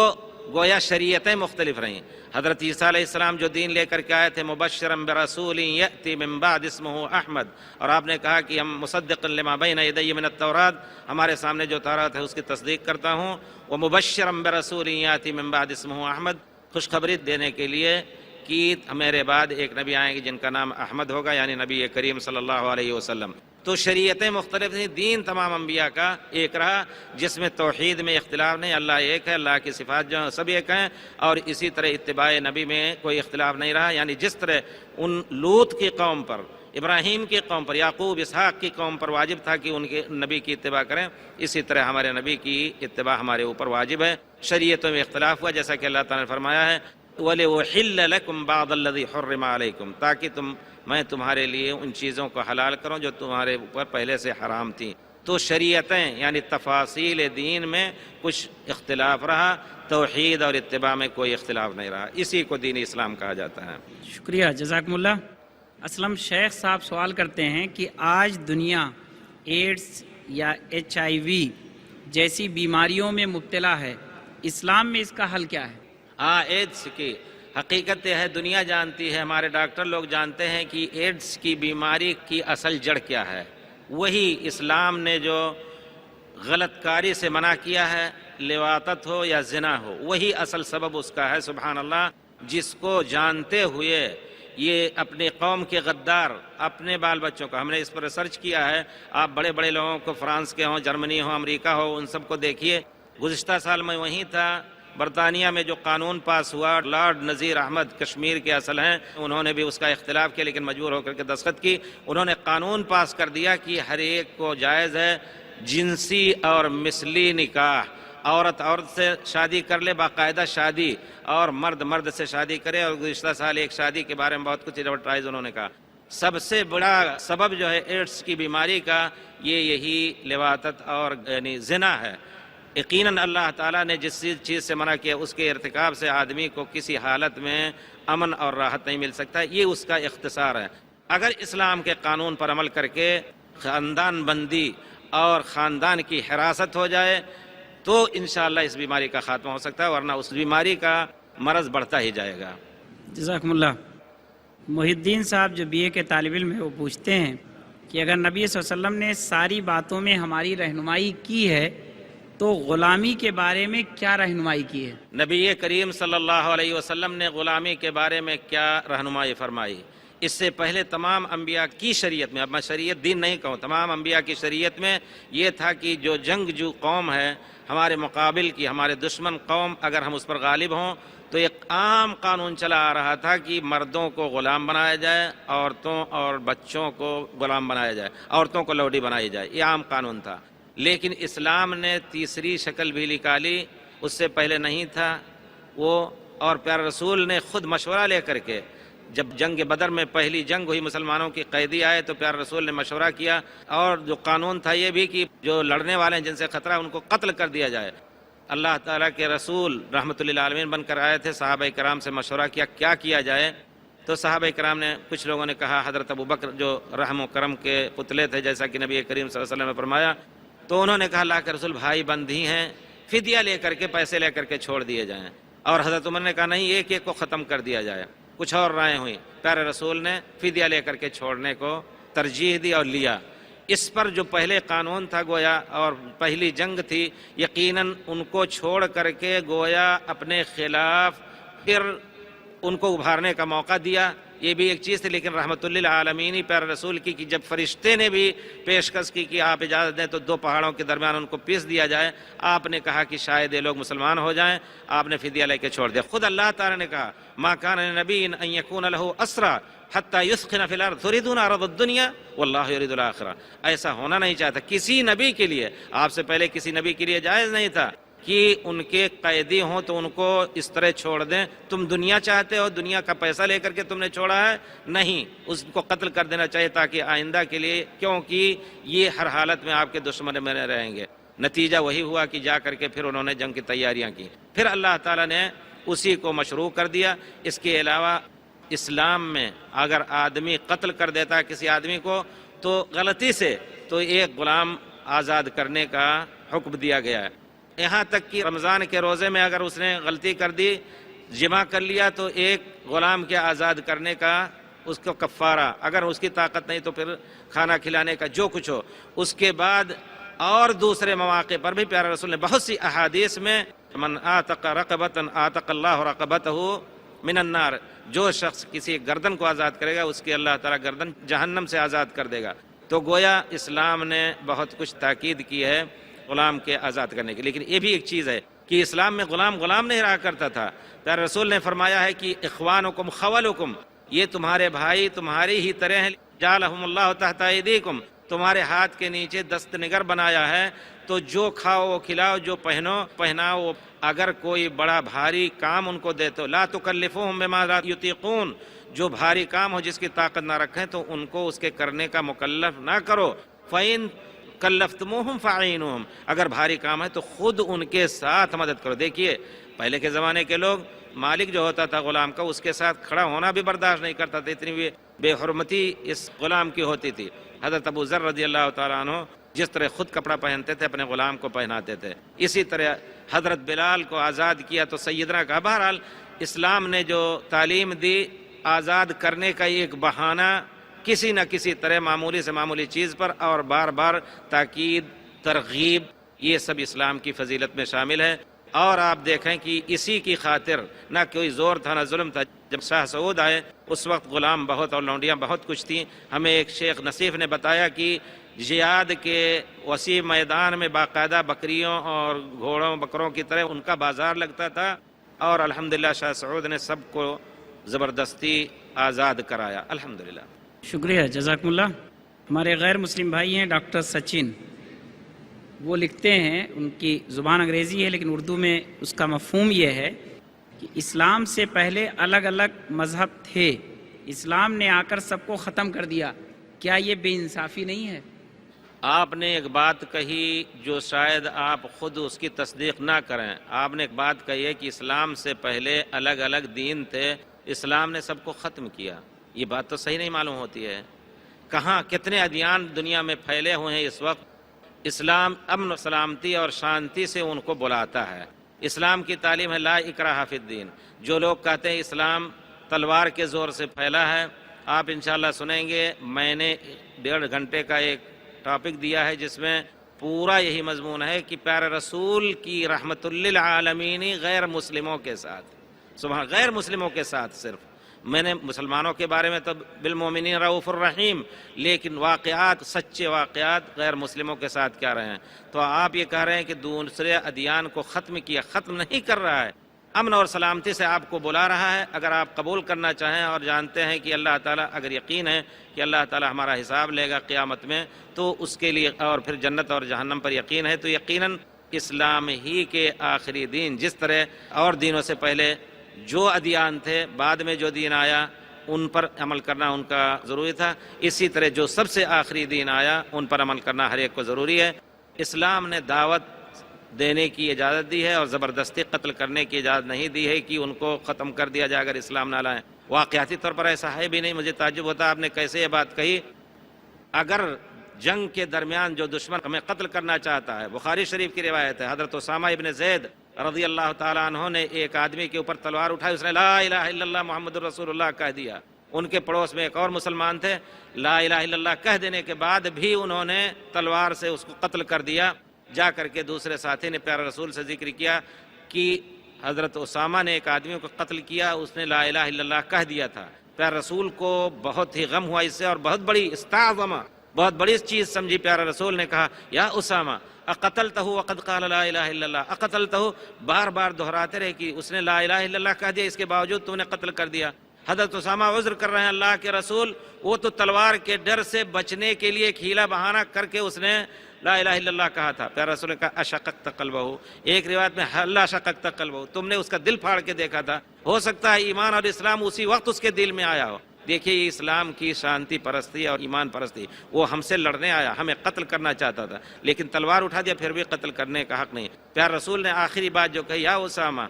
گویا شریعتیں مختلف رہیں۔ حضرت عیسیٰ علیہ السلام جو دین لے کر کے آئے تھے مبشرا برسول یأتی من بعد اسمہ احمد، اور آپ نے کہا کہ ہم مصدقا لما بین یدی من التوراۃ، ہمارے سامنے جو تورات ہے اس کی تصدیق کرتا ہوں، ومبشرا برسول یأتی من بعد اسمہ احمد، خوشخبری دینے کے لیے کہ میرے بعد ایک نبی آئیں گے جن کا نام احمد ہوگا، یعنی نبی کریم صلی اللہ علیہ وسلم۔ تو شریعتیں مختلف تھیں، دین تمام انبیاء کا ایک رہا جس میں توحید میں اختلاف نہیں، اللہ ایک ہے، اللہ کی صفات جو سب ایک ہیں، اور اسی طرح اتباع نبی میں کوئی اختلاف نہیں رہا۔ یعنی جس طرح ان لوط کی قوم پر، ابراہیم کی قوم پر، یعقوب اسحاق کی قوم پر واجب تھا کہ ان کے نبی کی اتباع کریں، اسی طرح ہمارے نبی کی اتباع ہمارے اوپر واجب ہے۔ شریعتوں میں اختلاف ہوا جیسا کہ اللہ تعالیٰ نے فرمایا ہے وَلِأُحِلَّ لَكُمْ بَعْضَ الَّذِي حُرِّمَ عَلَيْكُمْ، تاکہ میں تمہارے لیے ان چیزوں کو حلال کروں جو تمہارے اوپر پہلے سے حرام تھیں۔ تو شریعتیں یعنی تفاصیل دین میں کچھ اختلاف رہا، توحید اور اتباع میں کوئی اختلاف نہیں رہا، اسی کو دین اسلام کہا جاتا ہے۔ شکریہ، جزاکم اللہ۔ اسلم شیخ صاحب سوال کرتے ہیں کہ آج دنیا ایڈز یا HIV جیسی بیماریوں میں مبتلا ہے، اسلام میں اس کا حل کیا ہے؟ ایڈز کی حقیقت ہے، دنیا جانتی ہے، ہمارے ڈاکٹر لوگ جانتے ہیں کہ ایڈز کی بیماری کی اصل جڑ کیا ہے۔ وہی اسلام نے جو غلط کاری سے منع کیا ہے، لواطت ہو یا زنا ہو، وہی اصل سبب اس کا ہے۔ سبحان اللہ، جس کو جانتے ہوئے یہ اپنی قوم کے غدار اپنے بال بچوں کو، ہم نے اس پر ریسرچ کیا ہے، آپ بڑے بڑے لوگوں کو فرانس کے ہوں، جرمنی ہوں، امریکہ ہو، ان سب کو دیکھیے. گزشتہ سال میں وہیں تھا، برطانیہ میں جو قانون پاس ہوا، لارڈ نذیر احمد کشمیر کے اصل ہیں، انہوں نے بھی اس کا اختلاف کیا لیکن مجبور ہو کر کے دستخط کی. انہوں نے قانون پاس کر دیا کہ ہر ایک کو جائز ہے جنسی اور مثلی نکاح. عورت سے شادی کر لے، باقاعدہ شادی، اور مرد سے شادی کرے. اور گزشتہ سال ایک شادی کے بارے میں بہت کچھ ایڈورٹائز انہوں نے کہا. سب سے بڑا سبب جو ہے ایڈس کی بیماری کا، یہی لواطت اور یعنی زنا ہے. یقیناً اللہ تعالیٰ نے جس چیز سے منع کیا اس کے ارتکاب سے آدمی کو کسی حالت میں امن اور راحت نہیں مل سکتا. یہ اس کا اختصار ہے. اگر اسلام کے قانون پر عمل کر کے خاندان بندی اور خاندان کی حراست ہو جائے تو انشاءاللہ اس بیماری کا خاتمہ ہو سکتا ہے، ورنہ اس بیماری کا مرض بڑھتا ہی جائے گا. جزاکم اللہ. محی الدین صاحب جو BA کے طالب علم ہیں وہ پوچھتے ہیں کہ اگر نبی صلی اللہ علیہ وسلم نے ساری باتوں میں ہماری رہنمائی کی ہے تو غلامی کے بارے میں کیا رہنمائی کی ہے؟ نبی کریم صلی اللہ علیہ وسلم نے غلامی کے بارے میں کیا رہنمائی فرمائی؟ اس سے پہلے تمام انبیاء کی شریعت میں، اب میں شریعت دین نہیں کہوں، تمام انبیاء کی شریعت میں یہ تھا کہ جو جنگجو قوم ہے ہمارے مقابل کی، ہمارے دشمن قوم، اگر ہم اس پر غالب ہوں تو ایک عام قانون چلا آ رہا تھا کہ مردوں کو غلام بنایا جائے، عورتوں اور بچوں کو غلام بنایا جائے، عورتوں کو لوڈی بنائی جائے. یہ عام قانون تھا. لیکن اسلام نے تیسری شکل بھی نکالی، اس سے پہلے نہیں تھا وہ. اور پیارے رسول نے خود مشورہ لے کر کے، جب جنگ بدر میں پہلی جنگ ہوئی، مسلمانوں کی قیدی آئے تو پیارے رسول نے مشورہ کیا. اور جو قانون تھا یہ بھی کہ جو لڑنے والے ہیں جن سے خطرہ ان کو قتل کر دیا جائے. اللہ تعالیٰ کے رسول رحمۃ للعالمین بن کر آئے تھے، صحابہ کرام سے مشورہ کیا کیا جائے. تو صحابہ کرام نے، کچھ لوگوں نے کہا حضرت ابوبکر جو رحم و کرم کے پتلے تھے جیسا کہ نبی کریم صلی اللہ علیہ وسلم نے فرمایا، تو انہوں نے کہا اللہ کے رسول بھائی بند ہی ہیں، فدیہ لے کر کے، پیسے لے کر کے چھوڑ دیے جائیں. اور حضرت عمر نے کہا نہیں، ایک ایک کو ختم کر دیا جائے. کچھ اور رائے ہوئی. پیارے رسول نے فدیہ لے کر کے چھوڑنے کو ترجیح دی اور لیا. اس پر جو پہلے قانون تھا گویا اور پہلی جنگ تھی، یقیناً ان کو چھوڑ کر کے گویا اپنے خلاف پھر ان کو ابھارنے کا موقع دیا. یہ بھی ایک چیز تھی. لیکن رحمت للعالمین پیارے رسول کی کہ جب فرشتے نے بھی پیشکش کی کہ آپ اجازت دیں تو دو پہاڑوں کے درمیان ان کو پیس دیا جائے، آپ نے کہا کہ شاید یہ لوگ مسلمان ہو جائیں، آپ نے فدیہ لے کے چھوڑ دیا. خود اللہ تعالیٰ نے کہا ما کان لنبی ان یکون لہ اسریٰ حتی یثخن فی الارض تریدون عرض الدنیا واللہ یرید الآخرہ. ایسا ہونا نہیں چاہتا کسی نبی کے لیے، آپ سے پہلے کسی نبی کے لیے جائز نہیں تھا کہ ان کے قیدی ہوں تو ان کو اس طرح چھوڑ دیں. تم دنیا چاہتے ہو، دنیا کا پیسہ لے کر کے تم نے چھوڑا ہے، نہیں، اس کو قتل کر دینا چاہیے تاکہ آئندہ کے لیے، کیونکہ یہ ہر حالت میں آپ کے دشمن میں رہیں گے. نتیجہ وہی ہوا کہ جا کر کے پھر انہوں نے جنگ کی تیاریاں کی. پھر اللہ تعالیٰ نے اسی کو مشروع کر دیا. اس کے علاوہ اسلام میں اگر آدمی قتل کر دیتا ہے کسی آدمی کو تو غلطی سے، تو ایک غلام آزاد کرنے کا حکم دیا گیا ہے. یہاں تک کہ رمضان کے روزے میں اگر اس نے غلطی کر دی، جمع کر لیا، تو ایک غلام کے آزاد کرنے کا اس کو کفارہ، اگر اس کی طاقت نہیں تو پھر کھانا کھلانے کا، جو کچھ ہو. اس کے بعد اور دوسرے مواقع پر بھی پیارے رسول نے بہت سی احادیث میں من آتق رقبۃ آتق اللہ رقبتہ من النار، جو شخص کسی گردن کو آزاد کرے گا اس کی اللہ تعالیٰ گردن جہنم سے آزاد کر دے گا. تو گویا اسلام نے بہت کچھ تاکید کی ہے غلام کے آزاد کرنے کی. لیکن یہ بھی ایک چیز ہے کہ اسلام میں غلام نہیں رہا کرتا تھا. پیارے رسول نے فرمایا ہے کہ اخوانکم خولکم، یہ تمہارے بھائی تمہاری ہی طرح ہیں. جعلہم اللہ تحت ایدیکم، تمہارے ہاتھ کے نیچے دست نگر بنایا ہے. تو جو کھاؤ وہ کھلاؤ، جو پہناؤ. اگر کوئی بڑا بھاری کام ان کو دے تو لا تکلفوہم بما لا یطیقون، جو بھاری کام ہو جس کی طاقت نہ رکھیں تو ان کو اس کے کرنے کا مکلف نہ کرو. فَإِن کلفتموہم فَعِینُوہم، اگر بھاری کام ہے تو خود ان کے ساتھ مدد کرو. دیکھیے پہلے کے زمانے کے لوگ، مالک جو ہوتا تھا غلام کا، اس کے ساتھ کھڑا ہونا بھی برداشت نہیں کرتا تھا، اتنی بے حرمتی اس غلام کی ہوتی تھی. حضرت ابو ذر رضی اللہ تعالیٰ عنہ جس طرح خود کپڑا پہنتے تھے اپنے غلام کو پہناتے تھے، اسی طرح حضرت بلال کو آزاد کیا تو سیدنا کا. بہرحال اسلام نے جو تعلیم دی آزاد کرنے کا ایک بہانہ کسی نہ کسی طرح، معمولی سے معمولی چیز پر، اور بار بار تاکید، ترغیب، یہ سب اسلام کی فضیلت میں شامل ہے. اور آپ دیکھیں کہ اسی کی خاطر نہ کوئی زور تھا نہ ظلم تھا. جب شاہ سعود آئے اس وقت غلام بہت اور لونڈیاں بہت کچھ تھیں. ہمیں ایک شیخ نصیف نے بتایا کہ جہاد کے وسیع میدان میں باقاعدہ بکریوں اور گھوڑوں بکروں کی طرح ان کا بازار لگتا تھا، اور الحمدللہ شاہ سعود نے سب کو زبردستی آزاد کرایا الحمدللہ. شکریہ، جزاکم اللہ. ہمارے غیر مسلم بھائی ہیں ڈاکٹر سچن، وہ لکھتے ہیں، ان کی زبان انگریزی ہے لیکن اردو میں اس کا مفہوم یہ ہے کہ اسلام سے پہلے الگ الگ مذہب تھے، اسلام نے آ کر سب کو ختم کر دیا. کیا یہ بے انصافی نہیں ہے؟ آپ نے ایک بات کہی جو شاید آپ خود اس کی تصدیق نہ کریں. آپ نے ایک بات کہی ہے کہ اسلام سے پہلے الگ الگ دین تھے، اسلام نے سب کو ختم کیا. یہ بات تو صحیح نہیں معلوم ہوتی ہے. کہاں کتنے ادیان دنیا میں پھیلے ہوئے ہیں اس وقت. اسلام امن و سلامتی اور شانتی سے ان کو بلاتا ہے. اسلام کی تعلیم ہے لا اکراہ فی الدین. جو لوگ کہتے ہیں اسلام تلوار کے زور سے پھیلا ہے، آپ انشاءاللہ سنیں گے. میں نے 1.5 گھنٹے کا ایک ٹاپک دیا ہے جس میں پورا یہی مضمون ہے کہ پیارے رسول کی رحمت للعالمین غیر مسلموں کے ساتھ، سبحان، غیر مسلموں کے ساتھ. صرف میں نے مسلمانوں کے بارے میں تو بالمومنین رؤوف الرحیم، لیکن واقعات، سچے واقعات غیر مسلموں کے ساتھ کیا رہے ہیں. تو آپ یہ کہہ رہے ہیں کہ دوسرے ادیان کو ختم کیا. ختم نہیں کر رہا ہے، امن اور سلامتی سے آپ کو بلا رہا ہے. اگر آپ قبول کرنا چاہیں اور جانتے ہیں کہ اللہ تعالیٰ، اگر یقین ہے کہ اللہ تعالیٰ ہمارا حساب لے گا قیامت میں، تو اس کے لیے، اور پھر جنت اور جہنم پر یقین ہے، تو یقیناً اسلام ہی کے آخری دین، جس طرح اور دینوں سے پہلے جو ادیان تھے، بعد میں جو دین آیا ان پر عمل کرنا ان کا ضروری تھا، اسی طرح جو سب سے آخری دین آیا ان پر عمل کرنا ہر ایک کو ضروری ہے. اسلام نے دعوت دینے کی اجازت دی ہے اور زبردستی قتل کرنے کی اجازت نہیں دی ہے کہ ان کو ختم کر دیا جائے اگر اسلام نہ لائیں. واقعاتی طور پر ایسا ہے بھی نہیں. مجھے تعجب ہوتا آپ نے کیسے یہ بات کہی. اگر جنگ کے درمیان جو دشمن ہمیں قتل کرنا چاہتا ہے، بخاری شریف کی روایت ہے، حضرت اسامہ ابن زید رضی اللہ تعالیٰ عنہ نے ایک آدمی کے اوپر تلوار اٹھائی، اس نے لا الہ الا اللہ محمد الرسول اللہ کہہ دیا. ان کے پڑوس میں ایک اور مسلمان تھے، لا الہ الا اللہ کہہ دینے کے بعد بھی انہوں نے تلوار سے اس کو قتل کر دیا. جا کر کے دوسرے ساتھی نے پیارے رسول سے ذکر کیا کہ حضرت اسامہ نے ایک آدمی کو قتل کیا، اس نے لا الہ الا اللہ کہہ دیا تھا. پیارے رسول کو بہت ہی غم ہوا اس سے، اور بہت بڑی استعظمہ، بہت بڑی چیز سمجھی. پیارے رسول نے کہا یا اسامہ اقتلتہ وقد قال لا الہ الا اللہ، اقتلتہ، بار بار دہراتے رہے کہ اس نے لا الہ الا اللہ کہہ دیا، اس کے باوجود تو نے قتل کر دیا. حضرت اسامہ عذر کر رہے ہیں، اللہ کے رسول وہ تو تلوار کے ڈر سے بچنے کے لیے ایک ہیلا بہانہ کر کے اس نے لا الہ الا اللہ کہا تھا. پیارے رسول نے کہا اشققت قلبہ، ایک روایت میں اللہ شققت قلبہ، تم نے اس کا دل پھاڑ کے دیکھا تھا. ہو سکتا ہے ایمان اور اسلام اسی وقت اس کے دل میں آیا ہو. دیکھیے یہ اسلام کی شانتی پرستی اور ایمان پرستی. وہ ہم سے لڑنے آیا، ہمیں قتل کرنا چاہتا تھا، لیکن تلوار اٹھا دیا، پھر بھی قتل کرنے کا حق نہیں. پیارے رسول نے آخری بات جو کہی، یا اسامہ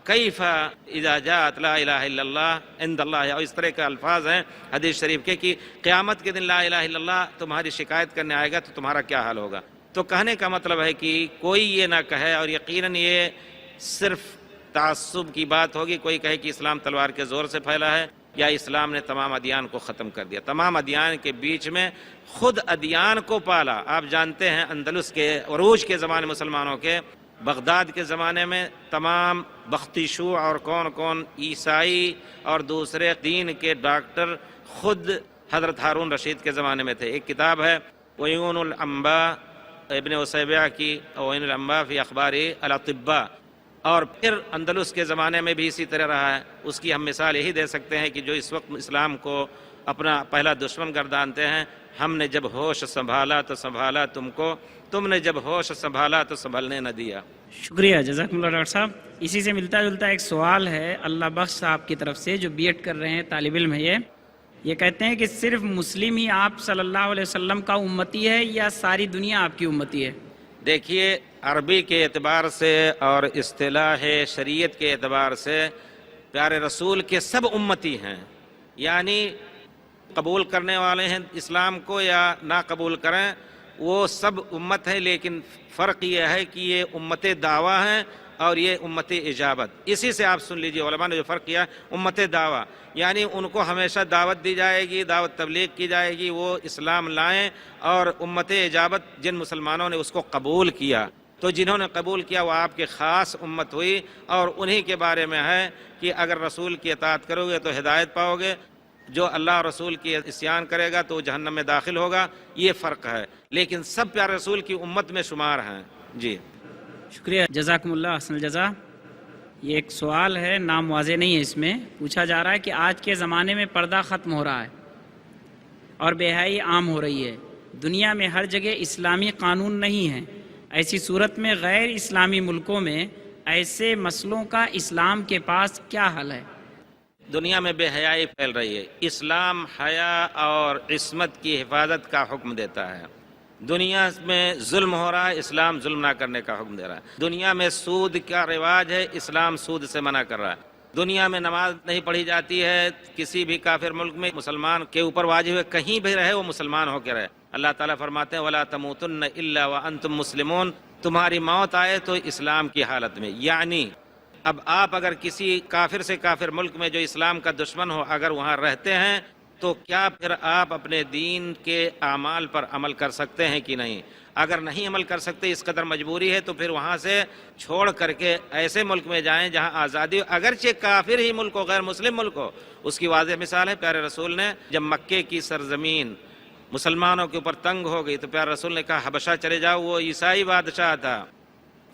کیف اذا جاءت لا الہ الا اللہ عند اللہ، اور اس طرح کے الفاظ ہیں حدیث شریف کے کہ قیامت کے دن لا الہ الا اللہ تمہاری شکایت کرنے آئے گا تو تمہارا کیا حال ہوگا. تو کہنے کا مطلب ہے کہ کوئی یہ نہ کہے، اور یقیناً یہ صرف تعصب کی بات ہوگی، کوئی کہے کہ اسلام تلوار کے زور سے پھیلا ہے یا اسلام نے تمام ادیان کو ختم کر دیا. تمام ادیان کے بیچ میں خود ادیان کو پالا. آپ جانتے ہیں اندلس کے عروج کے زمانے مسلمانوں کے، بغداد کے زمانے میں تمام بختی شو اور کون عیسائی اور دوسرے دین کے ڈاکٹر خود حضرت ہارون رشید کے زمانے میں تھے. ایک کتاب ہے عیون الانباء ابن وسیبہ کی، عیون الانباء فی اخبار الاطباء. اور پھر اندلس کے زمانے میں بھی اسی طرح رہا ہے. اس کی ہم مثال یہی دے سکتے ہیں کہ جو اس وقت اسلام کو اپنا پہلا دشمن گردانتے ہیں، ہم نے جب ہوش سنبھالا تو سنبھالا تم کو، تم نے جب ہوش سنبھالا تو سنبھلنے نہ دیا. شکریہ، جزاکم اللہ ڈاکٹر صاحب. اسی سے ملتا جلتا ایک سوال ہے اللہ بخش صاحب کی طرف سے، جو بی ایڈ کر رہے ہیں، طالب علم ہے. یہ کہتے ہیں کہ صرف مسلم ہی آپ صلی اللہ علیہ وسلم کا امتی ہے یا ساری دنیا آپ کی امتی ہے؟ دیکھیے عربی کے اعتبار سے اور اصطلاح شریعت کے اعتبار سے پیارے رسول کے سب امتی ہیں، یعنی قبول کرنے والے ہیں اسلام کو یا نہ قبول کریں وہ سب امت ہے. لیکن فرق یہ ہے کہ یہ امت دعویٰ ہیں اور یہ امت اجابت. اسی سے آپ سن لیجئے علماء نے جو فرق کیا، امت دعویٰ یعنی ان کو ہمیشہ دعوت دی جائے گی، دعوت تبلیغ کی جائے گی، وہ اسلام لائیں، اور امت اجابت جن مسلمانوں نے اس کو قبول کیا. تو جنہوں نے قبول کیا وہ آپ کی خاص امت ہوئی، اور انہی کے بارے میں ہے کہ اگر رسول کی اطاعت کرو گے تو ہدایت پاؤ گے، جو اللہ اور رسول کی عصیان کرے گا تو جہنم میں داخل ہوگا، یہ فرق ہے، لیکن سب پیارے رسول کی امت میں شمار ہیں۔ جی شکریہ، جزاکم اللہ احسن الجزا۔ یہ ایک سوال ہے، نام واضح نہیں ہے، اس میں پوچھا جا رہا ہے کہ آج کے زمانے میں پردہ ختم ہو رہا ہے اور بے حیائی عام ہو رہی ہے، دنیا میں ہر جگہ اسلامی قانون نہیں ہے، ایسی صورت میں غیر اسلامی ملکوں میں ایسے مسئلوں کا اسلام کے پاس کیا حل ہے؟ دنیا میں بے حیائی پھیل رہی ہے، اسلام حیا اور عصمت کی حفاظت کا حکم دیتا ہے۔ دنیا میں ظلم ہو رہا ہے، اسلام ظلم نہ کرنے کا حکم دے رہا ہے۔ دنیا میں سود کا رواج ہے، اسلام سود سے منع کر رہا ہے۔ دنیا میں نماز نہیں پڑھی جاتی ہے، کسی بھی کافر ملک میں مسلمان کے اوپر واجب ہے، کہیں بھی رہے وہ مسلمان ہو کے رہے۔ اللہ تعالیٰ فرماتے ہیں وَلَا تَمُوتُنَّ إِلَّا وَأَنْتُمْ مُسْلِمُونَ، تمہاری موت آئے تو اسلام کی حالت میں، یعنی اب آپ اگر کسی کافر سے کافر ملک میں جو اسلام کا دشمن ہو اگر وہاں رہتے ہیں تو کیا پھر آپ اپنے دین کے اعمال پر عمل کر سکتے ہیں کہ نہیں؟ اگر نہیں عمل کر سکتے، اس قدر مجبوری ہے، تو پھر وہاں سے چھوڑ کر کے ایسے ملک میں جائیں جہاں آزادی ہو، اگرچہ کافر ہی ملک ہو، غیر مسلم ملک ہو۔ اس کی واضح مثال ہے پیارے رسول نے جب مکے کی سرزمین مسلمانوں کے اوپر تنگ ہو گئی تو پیارے رسول نے کہا حبشہ چلے جاؤ، وہ عیسائی بادشاہ تھا،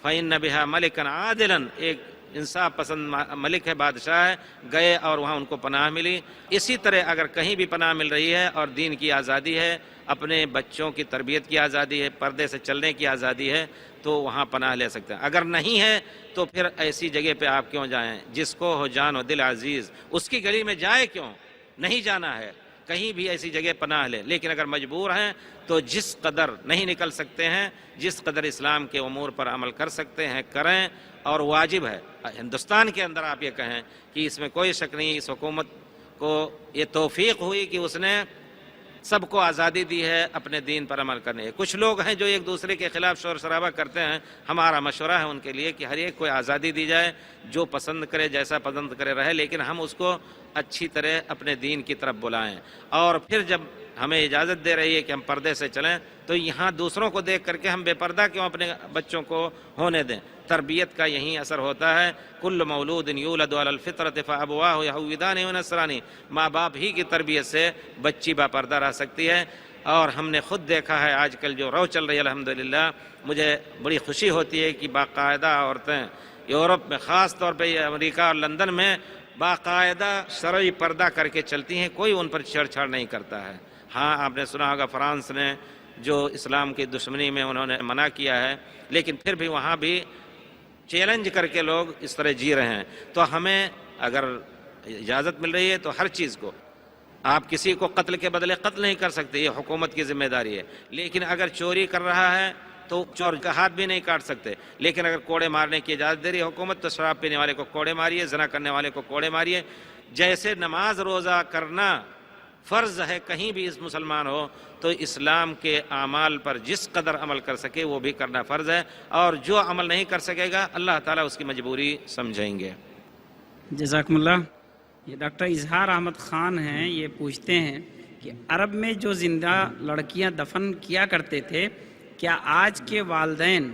فَإِنَّ بِهَا مَلِكًا عَادِلًا، ایک انصاف پسند ملک ہے، بادشاہ ہے، گئے اور وہاں ان کو پناہ ملی۔ اسی طرح اگر کہیں بھی پناہ مل رہی ہے اور دین کی آزادی ہے، اپنے بچوں کی تربیت کی آزادی ہے، پردے سے چلنے کی آزادی ہے، تو وہاں پناہ لے سکتے ہیں۔ اگر نہیں ہے تو پھر ایسی جگہ پہ آپ کیوں جائیں؟ جس کو ہو جان و دل عزیز اس کی گلی میں جائے کیوں؟ نہیں جانا ہے، کہیں بھی ایسی جگہ پناہ لے۔ لیکن اگر مجبور ہیں تو جس قدر نہیں نکل سکتے ہیں، جس قدر اسلام کے امور پر عمل کر سکتے ہیں کریں، اور واجب ہے۔ ہندوستان کے اندر آپ یہ کہیں کہ اس میں کوئی شک نہیں، اس حکومت کو یہ توفیق ہوئی کہ اس نے سب کو آزادی دی ہے اپنے دین پر عمل کرنے کی۔ کچھ لوگ ہیں جو ایک دوسرے کے خلاف شور شرابہ کرتے ہیں، ہمارا مشورہ ہے ان کے لیے کہ ہر ایک کو آزادی دی جائے، جو پسند کرے جیسا پسند کرے رہے، لیکن ہم اس کو اچھی طرح اپنے دین کی طرف بلائیں۔ اور پھر جب ہمیں اجازت دے رہی ہے کہ ہم پردے سے چلیں تو یہاں دوسروں کو دیکھ کر کے ہم بے پردہ کیوں اپنے بچوں کو ہونے دیں؟ تربیت کا یہی اثر ہوتا ہے۔ کل مولود یولد علی الفطرۃ فابواہ یہودانہ و نصرانی، ماں باپ ہی کی تربیت سے بچی با پردہ رہ سکتی ہے۔ اور ہم نے خود دیکھا ہے آج کل جو رو چل رہی ہے، الحمدللہ مجھے بڑی خوشی ہوتی ہے کہ باقاعدہ عورتیں یورپ میں، خاص طور پہ امریکہ اور لندن میں باقاعدہ شرعی پردہ کر کے چلتی ہیں، کوئی ان پر چھیڑ چھاڑ نہیں کرتا ہے۔ ہاں آپ نے سنا ہوگا فرانس نے جو اسلام کی دشمنی میں انہوں نے منع کیا ہے، لیکن پھر بھی وہاں بھی چیلنج کر کے لوگ اس طرح جی رہے ہیں۔ تو ہمیں اگر اجازت مل رہی ہے تو ہر چیز کو، آپ کسی کو قتل کے بدلے قتل نہیں کر سکتے، یہ حکومت کی ذمہ داری ہے، لیکن اگر چوری کر رہا ہے تو چور کا ہاتھ بھی نہیں کاٹ سکتے، لیکن اگر کوڑے مارنے کی اجازت دے رہی ہے حکومت تو شراب پینے والے کو کوڑے ماریے، زنا کرنے والے کو کوڑے ماریے۔ جیسے نماز روزہ کرنا فرض ہے کہیں بھی اس مسلمان ہو، تو اسلام کے اعمال پر جس قدر عمل کر سکے وہ بھی کرنا فرض ہے، اور جو عمل نہیں کر سکے گا اللہ تعالیٰ اس کی مجبوری سمجھیں گے۔ جزاکم اللہ۔ یہ ڈاکٹر اظہار احمد خان ہیں، یہ پوچھتے ہیں کہ عرب میں جو زندہ لڑکیاں دفن کیا کرتے تھے، کیا آج کے والدین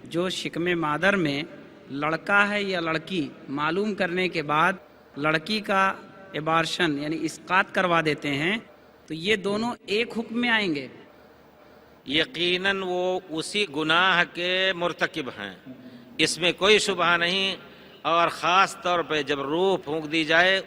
جو شکم مادر میں لڑکا ہے یا لڑکی معلوم کرنے کے بعد لڑکی کا ابارشن یعنی اسقاط کروا دیتے ہیں، تو یہ دونوں ایک حکم میں آئیں گے؟ یقیناً وہ اسی گناہ کے مرتکب ہیں، اس میں کوئی شبہ نہیں۔ اور خاص طور پہ جب روح پھونک دی جائے،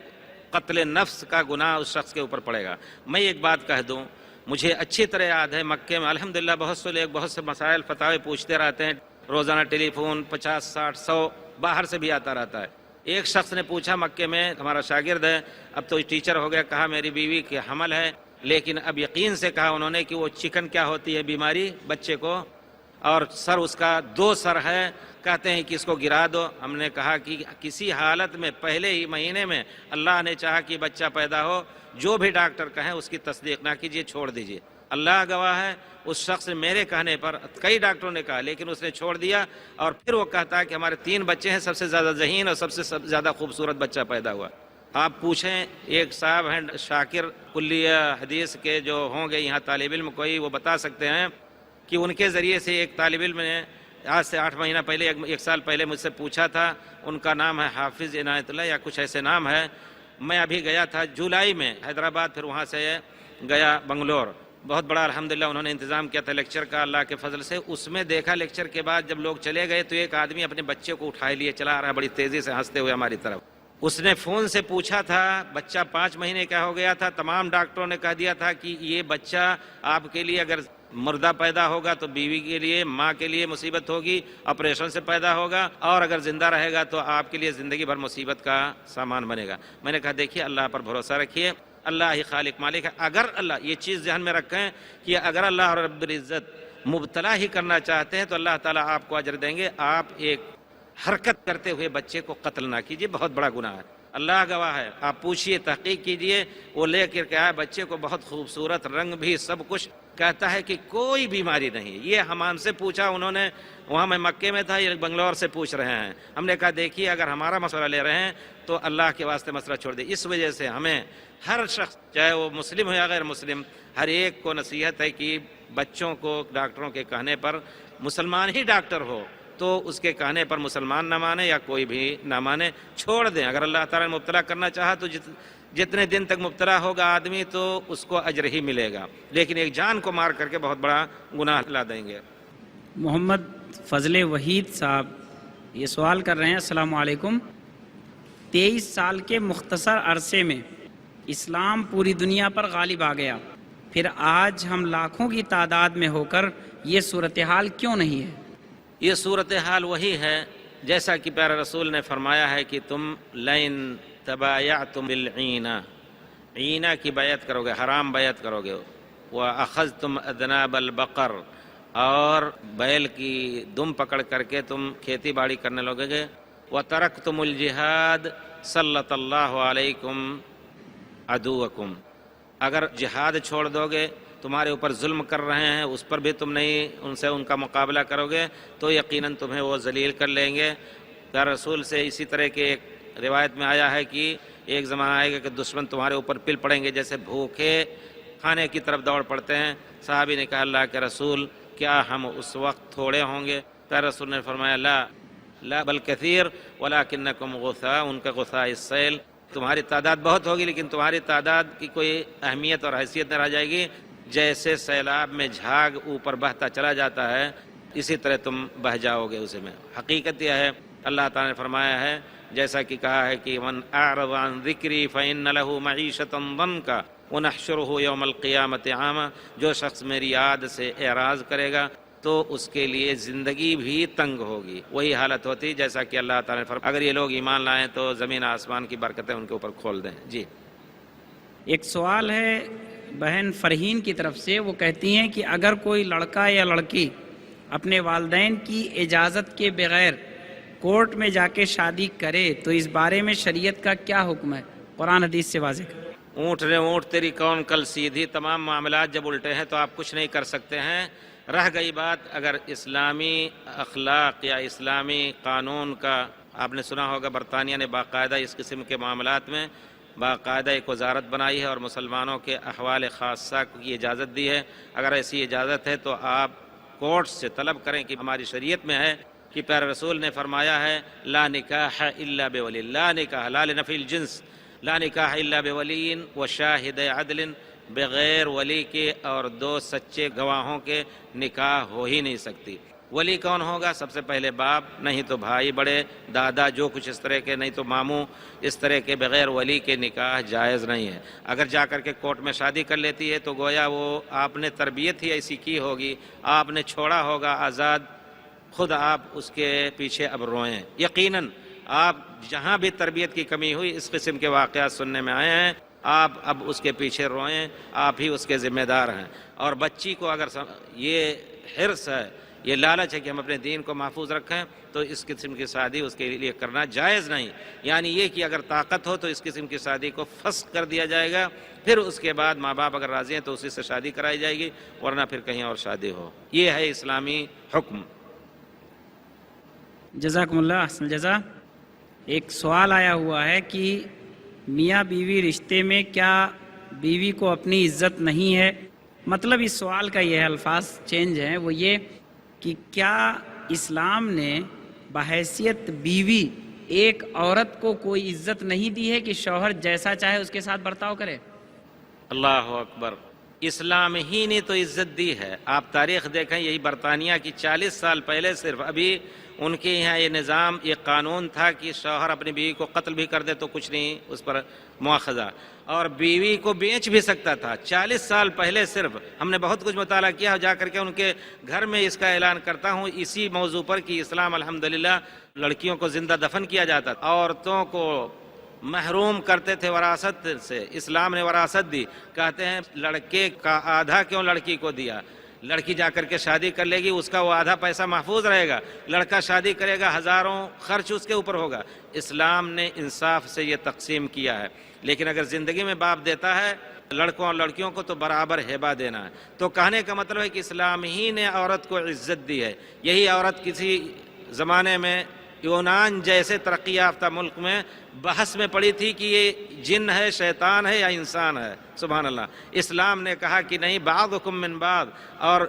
قتل نفس کا گناہ اس شخص کے اوپر پڑے گا۔ میں ایک بات کہہ دوں، مجھے اچھی طرح یاد ہے مکے میں الحمدللہ بہت سے لوگ بہت سے مسائل فتاوی پوچھتے رہتے ہیں، روزانہ ٹیلی فون 50 60 100 باہر سے بھی آتا رہتا ہے۔ ایک شخص نے پوچھا مکے میں، ہمارا شاگرد ہے، اب تو ٹیچر ہو گیا، کہا میری بیوی کے حمل ہے، لیکن اب یقین سے کہا انہوں نے کہ وہ چکن کیا ہوتی ہے بیماری بچے کو، اور سر اس کا 2 سر ہے، کہتے ہیں کہ اس کو گرا دو۔ ہم نے کہا کہ کسی حالت میں پہلے ہی مہینے میں اللہ نے چاہا کہ بچہ پیدا ہو، جو بھی ڈاکٹر کہیں اس کی تصدیق نہ کیجیے، چھوڑ دیجیے۔ اللہ گواہ ہے، اس شخص نے میرے کہنے پر، کئی ڈاکٹروں نے کہا لیکن اس نے چھوڑ دیا، اور پھر وہ کہتا ہے کہ ہمارے 3 بچے ہیں، سب سے زیادہ ذہین اور سب سے زیادہ خوبصورت بچہ پیدا ہوا۔ آپ پوچھیں، ایک صاحب ہیں شاکر کلیہ حدیث کے جو ہوں گے یہاں طالب علم کوئی، وہ بتا سکتے ہیں کہ ان کے ذریعے سے ایک طالب علم نے آج سے 8 مہینہ پہلے 1 سال پہلے مجھ سے پوچھا تھا، ان کا نام ہے حافظ عنایت اللہ یا کچھ ایسے نام ہے. میں ابھی گیا تھا جولائی میں حیدرآباد، پھر وہاں سے گیا بنگلور. بہت بڑا الحمدللہ انہوں نے انتظام کیا تھا لیکچر کا اللہ کے فضل سے. اس میں دیکھا لیکچر کے بعد جب لوگ چلے گئے تو ایک آدمی اپنے بچے کو اٹھائے لیے چلا آ رہا ہے بڑی تیزی سے ہنستے ہوئے ہماری طرف. اس نے فون سے پوچھا تھا بچہ 5 مہینے کا ہو گیا تھا. تمام ڈاکٹروں نے کہہ دیا تھا کہ یہ بچہ آپ کے لیے اگر مردہ پیدا ہوگا تو بیوی کے لیے، ماں کے لیے مصیبت ہوگی، آپریشن سے پیدا ہوگا، اور اگر زندہ رہے گا تو آپ کے لیے زندگی بھر مصیبت کا سامان بنے گا. میں نے کہا دیکھیے اللہ پر بھروسہ رکھیے، اللہ ہی خالق مالک ہے. اگر اللہ، یہ چیز ذہن میں رکھیں کہ اگر اللہ رب العزت مبتلا ہی کرنا چاہتے ہیں تو اللہ تعالیٰ آپ کو اجر دیں گے. آپ ایک حرکت کرتے ہوئے بچے کو قتل نہ کیجیے، بہت بڑا گناہ ہے، اللہ گواہ ہے. آپ پوچھئے، تحقیق کیجئے. وہ لے کر کے آئے بچے کو، بہت خوبصورت، رنگ بھی سب کچھ، کہتا ہے کہ کوئی بیماری نہیں. یہ ہم سے پوچھا انہوں نے، وہاں میں مکے میں تھا، یہ بنگلور سے پوچھ رہے ہیں. ہم نے کہا دیکھیے اگر ہمارا مسئلہ لے رہے ہیں تو اللہ کے واسطے مسئلہ چھوڑ دیں. اس وجہ سے ہمیں ہر شخص، چاہے وہ مسلم ہو یا غیر مسلم، ہر ایک کو نصیحت ہے کہ بچوں کو ڈاکٹروں کے کہنے پر، مسلمان ہی ڈاکٹر ہو تو اس کے کہنے پر مسلمان نہ مانے یا کوئی بھی نہ مانے، چھوڑ دیں. اگر اللہ تعالیٰ نے مبتلا کرنا چاہا تو جتنے دن تک مبتلا ہوگا آدمی تو اس کو اجر ہی ملے گا، لیکن ایک جان کو مار کر کے بہت بڑا گناہ لا دیں گے. محمد فضل وحید صاحب یہ سوال کر رہے ہیں، السلام علیکم. 23 سال کے مختصر عرصے میں اسلام پوری دنیا پر غالب آ گیا، پھر آج ہم لاکھوں کی تعداد میں ہو کر یہ صورتحال کیوں نہیں ہے؟ یہ صورتحال وہی ہے جیسا کہ پیارے رسول نے فرمایا ہے کہ تم لئن تبایعتم بالعینہ، عینہ کی بیعت کرو گے، حرام بیعت کرو گے، وَأَخَذْتُمْ أَذْنَابَ الْبَقَرِ، اور بیل کی دم پکڑ کر کے تم کھیتی باڑی کرنے لگے گے، وَتَرَكْتُمُ الْجِهَادِ سَلَّطَ اللَّهُ عَلَيْكُمْ عَدُوَّكُمْ، اگر جہاد چھوڑ دو گے، تمہارے اوپر ظلم کر رہے ہیں اس پر بھی تم نہیں ان سے ان کا مقابلہ کرو گے تو یقیناً تمہیں وہ ذلیل کر لیں گے. پیارے رسول سے اسی طرح کے ایک روایت میں آیا ہے کہ ایک زمانہ آئے گا کہ دشمن تمہارے اوپر پل پڑیں گے جیسے بھوکے کھانے کی طرف دوڑ پڑتے ہیں. صحابی نے کہا اللہ کے رسول کیا ہم اس وقت تھوڑے ہوں گے؟ پیارے رسول نے فرمایا لا بل کثیر ولکنکم غثاء، ان کا غثاء السیل، تمہاری تعداد بہت ہوگی لیکن تمہاری تعداد کی کوئی اہمیت اور حیثیت نہ رہ جائے گی. جیسے سیلاب میں جھاگ اوپر بہتا چلا جاتا ہے اسی طرح تم بہہ جاؤ گے اسے میں. حقیقت یہ ہے اللہ تعالیٰ نے فرمایا ہے جیسا کہ کہا ہے کہ من اعرض عن ذکری فإن له معیشۃ ضنکا ونحشرہ یوم القیامۃ عاما، جو شخص میری یاد سے اعراض کرے گا تو اس کے لیے زندگی بھی تنگ ہوگی. وہی حالت ہوتی جیسا کہ اللہ تعالیٰ نے فرمایا اگر یہ لوگ ایمان لائیں تو زمین آسمان کی برکتیں ان کے اوپر کھول دیں. جی ایک سوال ہے بہن فرحین کی طرف سے، وہ کہتی ہیں کہ اگر کوئی لڑکا یا لڑکی اپنے والدین کی اجازت کے بغیر کورٹ میں جا کے شادی کرے تو اس بارے میں شریعت کا کیا حکم ہے؟ قرآن حدیث سے واضح کریں. اونٹ نے اونٹ تیری کون کل سیدھی، تمام معاملات جب الٹے ہیں تو آپ کچھ نہیں کر سکتے ہیں. رہ گئی بات اگر اسلامی اخلاق یا اسلامی قانون کا، آپ نے سنا ہوگا برطانیہ نے باقاعدہ اس قسم کے معاملات میں باقاعدہ ایک وزارت بنائی ہے اور مسلمانوں کے احوال خاصہ کی اجازت دی ہے. اگر ایسی اجازت ہے تو آپ کورٹ سے طلب کریں کہ ہماری شریعت میں ہے کہ پیارے رسول نے فرمایا ہے لا نکاح الا بولی، لا نکاح لا لنفی الجنس، لا نکاح الا بولی وشاہد عدل، بغیر ولی کے اور 2 سچے گواہوں کے نکاح ہو ہی نہیں سکتی. ولی کون ہوگا؟ سب سے پہلے باپ، نہیں تو بھائی بڑے، دادا، جو کچھ اس طرح کے، نہیں تو ماموں، اس طرح کے بغیر ولی کے نکاح جائز نہیں ہے. اگر جا کر کے کورٹ میں شادی کر لیتی ہے تو گویا وہ آپ نے تربیت ہی ایسی کی ہوگی، آپ نے چھوڑا ہوگا آزاد، خود آپ اس کے پیچھے اب روئیں. یقیناً آپ جہاں بھی تربیت کی کمی ہوئی اس قسم کے واقعات سننے میں آئے ہیں، آپ اب اس کے پیچھے روئیں، آپ ہی اس کے ذمہ دار ہیں. اور بچی کو اگر یہ حرص ہے، یہ لالچ ہے کہ ہم اپنے دین کو محفوظ رکھیں تو اس قسم کی شادی اس کے لیے کرنا جائز نہیں. یعنی یہ کہ اگر طاقت ہو تو اس قسم کی شادی کو فسخ کر دیا جائے گا، پھر اس کے بعد ماں باپ اگر راضی ہیں تو اسی سے شادی کرائی جائے گی، ورنہ پھر کہیں اور شادی ہو. یہ ہے اسلامی حکم. جزاکم اللہ احسن الجزا. ایک سوال آیا ہوا ہے کہ میاں بیوی رشتے میں کیا بیوی کو اپنی عزت نہیں ہے؟ مطلب اس سوال کا یہ الفاظ چینج ہیں، وہ یہ کہ کیا اسلام نے بحیثیت بیوی ایک عورت کو کوئی عزت نہیں دی ہے کہ شوہر جیسا چاہے اس کے ساتھ برتاؤ کرے؟ اللہ اکبر، اسلام ہی نے تو عزت دی ہے۔ آپ تاریخ دیکھیں، یہی برطانیہ کی 40 سال پہلے صرف ابھی ان کے یہاں یہ نظام، یہ قانون تھا کہ شوہر اپنی بیوی کو قتل بھی کر دے تو کچھ نہیں اس پر مواخذہ، اور بیوی کو بیچ بھی سکتا تھا۔ 40 سال پہلے صرف ہم نے بہت کچھ مطالعہ کیا، جا کر کے ان کے گھر میں اس کا اعلان کرتا ہوں اسی موضوع پر کہ اسلام الحمدللہ لڑکیوں کو زندہ دفن کیا جاتا تھا، عورتوں کو محروم کرتے تھے وراثت سے۔ اسلام نے وراثت دی، کہتے ہیں لڑکے کا آدھا کیوں لڑکی کو دیا؟ لڑکی جا کر کے شادی کر لے گی، اس کا وہ آدھا پیسہ محفوظ رہے گا، لڑکا شادی کرے گا ہزاروں خرچ اس کے اوپر ہوگا۔ اسلام نے انصاف سے یہ تقسیم کیا ہے، لیکن اگر زندگی میں باپ دیتا ہے لڑکوں اور لڑکیوں کو تو برابر ہبہ دینا ہے۔ تو کہنے کا مطلب ہے کہ اسلام ہی نے عورت کو عزت دی ہے۔ یہی عورت کسی زمانے میں یونان جیسے ترقی یافتہ ملک میں بحث میں پڑی تھی کہ یہ جن ہے، شیطان ہے یا انسان ہے۔ سبحان اللہ، اسلام نے کہا کہ نہیں، بعضکم من بعض، اور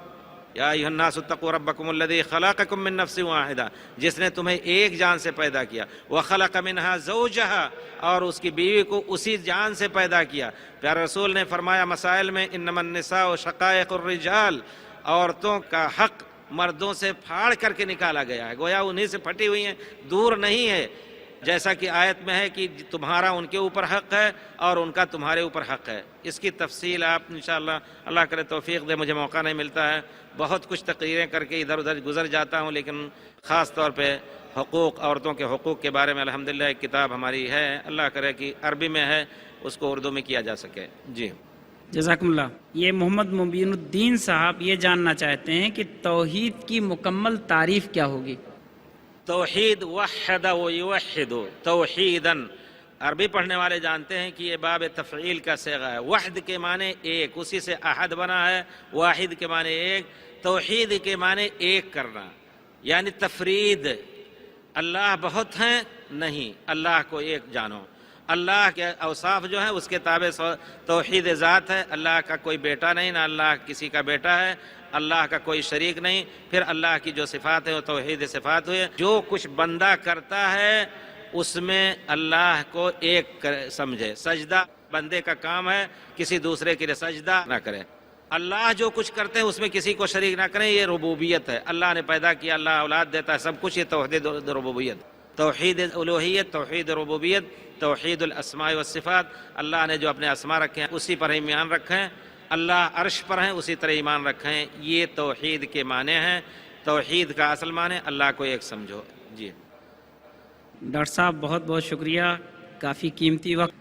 یا ایھا الناس اتقوا ربکم الذی خلقکم من نفس واحدہ، جس نے تمہیں ایک جان سے پیدا کیا، وخلق منہا زوجہا، اور اس کی بیوی کو اسی جان سے پیدا کیا۔ پیارے رسول نے فرمایا مسائل میں، انما النساء شقائق الرجال، عورتوں کا حق مردوں سے پھاڑ کر کے نکالا گیا ہے، گویا انہی سے پھٹی ہوئی ہیں، دور نہیں ہے، جیسا کہ آیت میں ہے کہ تمہارا ان کے اوپر حق ہے اور ان کا تمہارے اوپر حق ہے۔ اس کی تفصیل آپ انشاءاللہ، اللہ کرے توفیق دے، مجھے موقع نہیں ملتا ہے، بہت کچھ تقریریں کر کے ادھر ادھر گزر جاتا ہوں، لیکن خاص طور پہ حقوق، عورتوں کے حقوق کے بارے میں الحمدللہ ایک کتاب ہماری ہے، اللہ کرے کہ عربی میں ہے، اس کو اردو میں کیا جا سکے۔ جی جزاکم اللہ۔ یہ محمد مبین الدین صاحب یہ جاننا چاہتے ہیں کہ توحید کی مکمل تعریف کیا ہوگی؟ توحید وحد و یوحد توحیداً، عربی پڑھنے والے جانتے ہیں کہ یہ باب تفعیل کا صیغہ ہے۔ وحد کے معنی ایک، اسی سے احد بنا ہے، واحد کے معنی ایک، توحید کے معنی ایک کرنا، یعنی تفرید۔ اللہ بہت ہیں نہیں، اللہ کو ایک جانو۔ اللہ کے اوصاف جو ہیں اس کے تابع توحید ذات ہے۔ اللہ کا کوئی بیٹا نہیں، نہ اللہ کسی کا بیٹا ہے، اللہ کا کوئی شریک نہیں۔ پھر اللہ کی جو صفات ہے وہ توحید صفات ہوئے۔ جو کچھ بندہ کرتا ہے اس میں اللہ کو ایک سمجھے۔ سجدہ بندے کا کام ہے، کسی دوسرے کے لیے سجدہ نہ کرے۔ اللہ جو کچھ کرتے ہیں اس میں کسی کو شریک نہ کریں، یہ ربوبیت ہے۔ اللہ نے پیدا کیا، اللہ اولاد دیتا ہے، سب کچھ، یہ توحید ربوبیت، توحید الوہیت، توحید ربوبیت، توحید الاسماء والصفات۔ اللہ نے جو اپنے اسماء رکھے ہیں اسی پر ایمان رکھیں، اللہ عرش پر ہیں اسی طرح ایمان رکھیں۔ یہ توحید کے معنی ہیں۔ توحید کا اصل معنی اللہ کو ایک سمجھو۔ جی ڈاکٹر صاحب بہت بہت شکریہ، کافی قیمتی وقت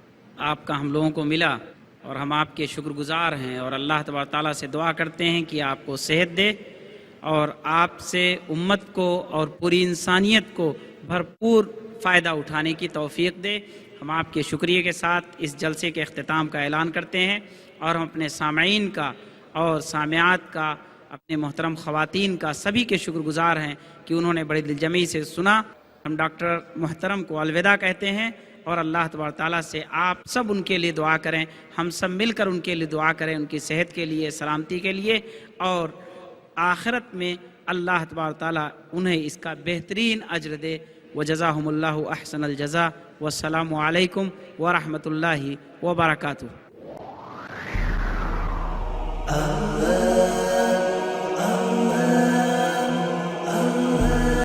آپ کا ہم لوگوں کو ملا اور ہم آپ کے شکر گزار ہیں، اور اللہ تبارک تعالیٰ سے دعا کرتے ہیں کہ آپ کو صحت دے اور آپ سے امت کو اور پوری انسانیت کو بھرپور فائدہ اٹھانے کی توفیق دے۔ ہم آپ کے شکریہ کے ساتھ اس جلسے کے اختتام کا اعلان کرتے ہیں، اور ہم اپنے سامعین کا اور سامعات کا، اپنے محترم خواتین کا، سبھی کے شکر گزار ہیں کہ انہوں نے بڑی دلجمعی سے سنا۔ ہم ڈاکٹر محترم کو الوداع کہتے ہیں، اور اللہ تبارک تعالیٰ سے آپ سب ان کے لیے دعا کریں، ہم سب مل کر ان کے لیے دعا کریں، ان کی صحت کے لیے، سلامتی کے لیے، اور آخرت میں اللہ تبارک تعالیٰ انہیں اس کا بہترین اجر دے۔ وجزاہم اللہ احسن الجزاء، والسلام علیکم ورحمۃ اللہ وبرکاتہ۔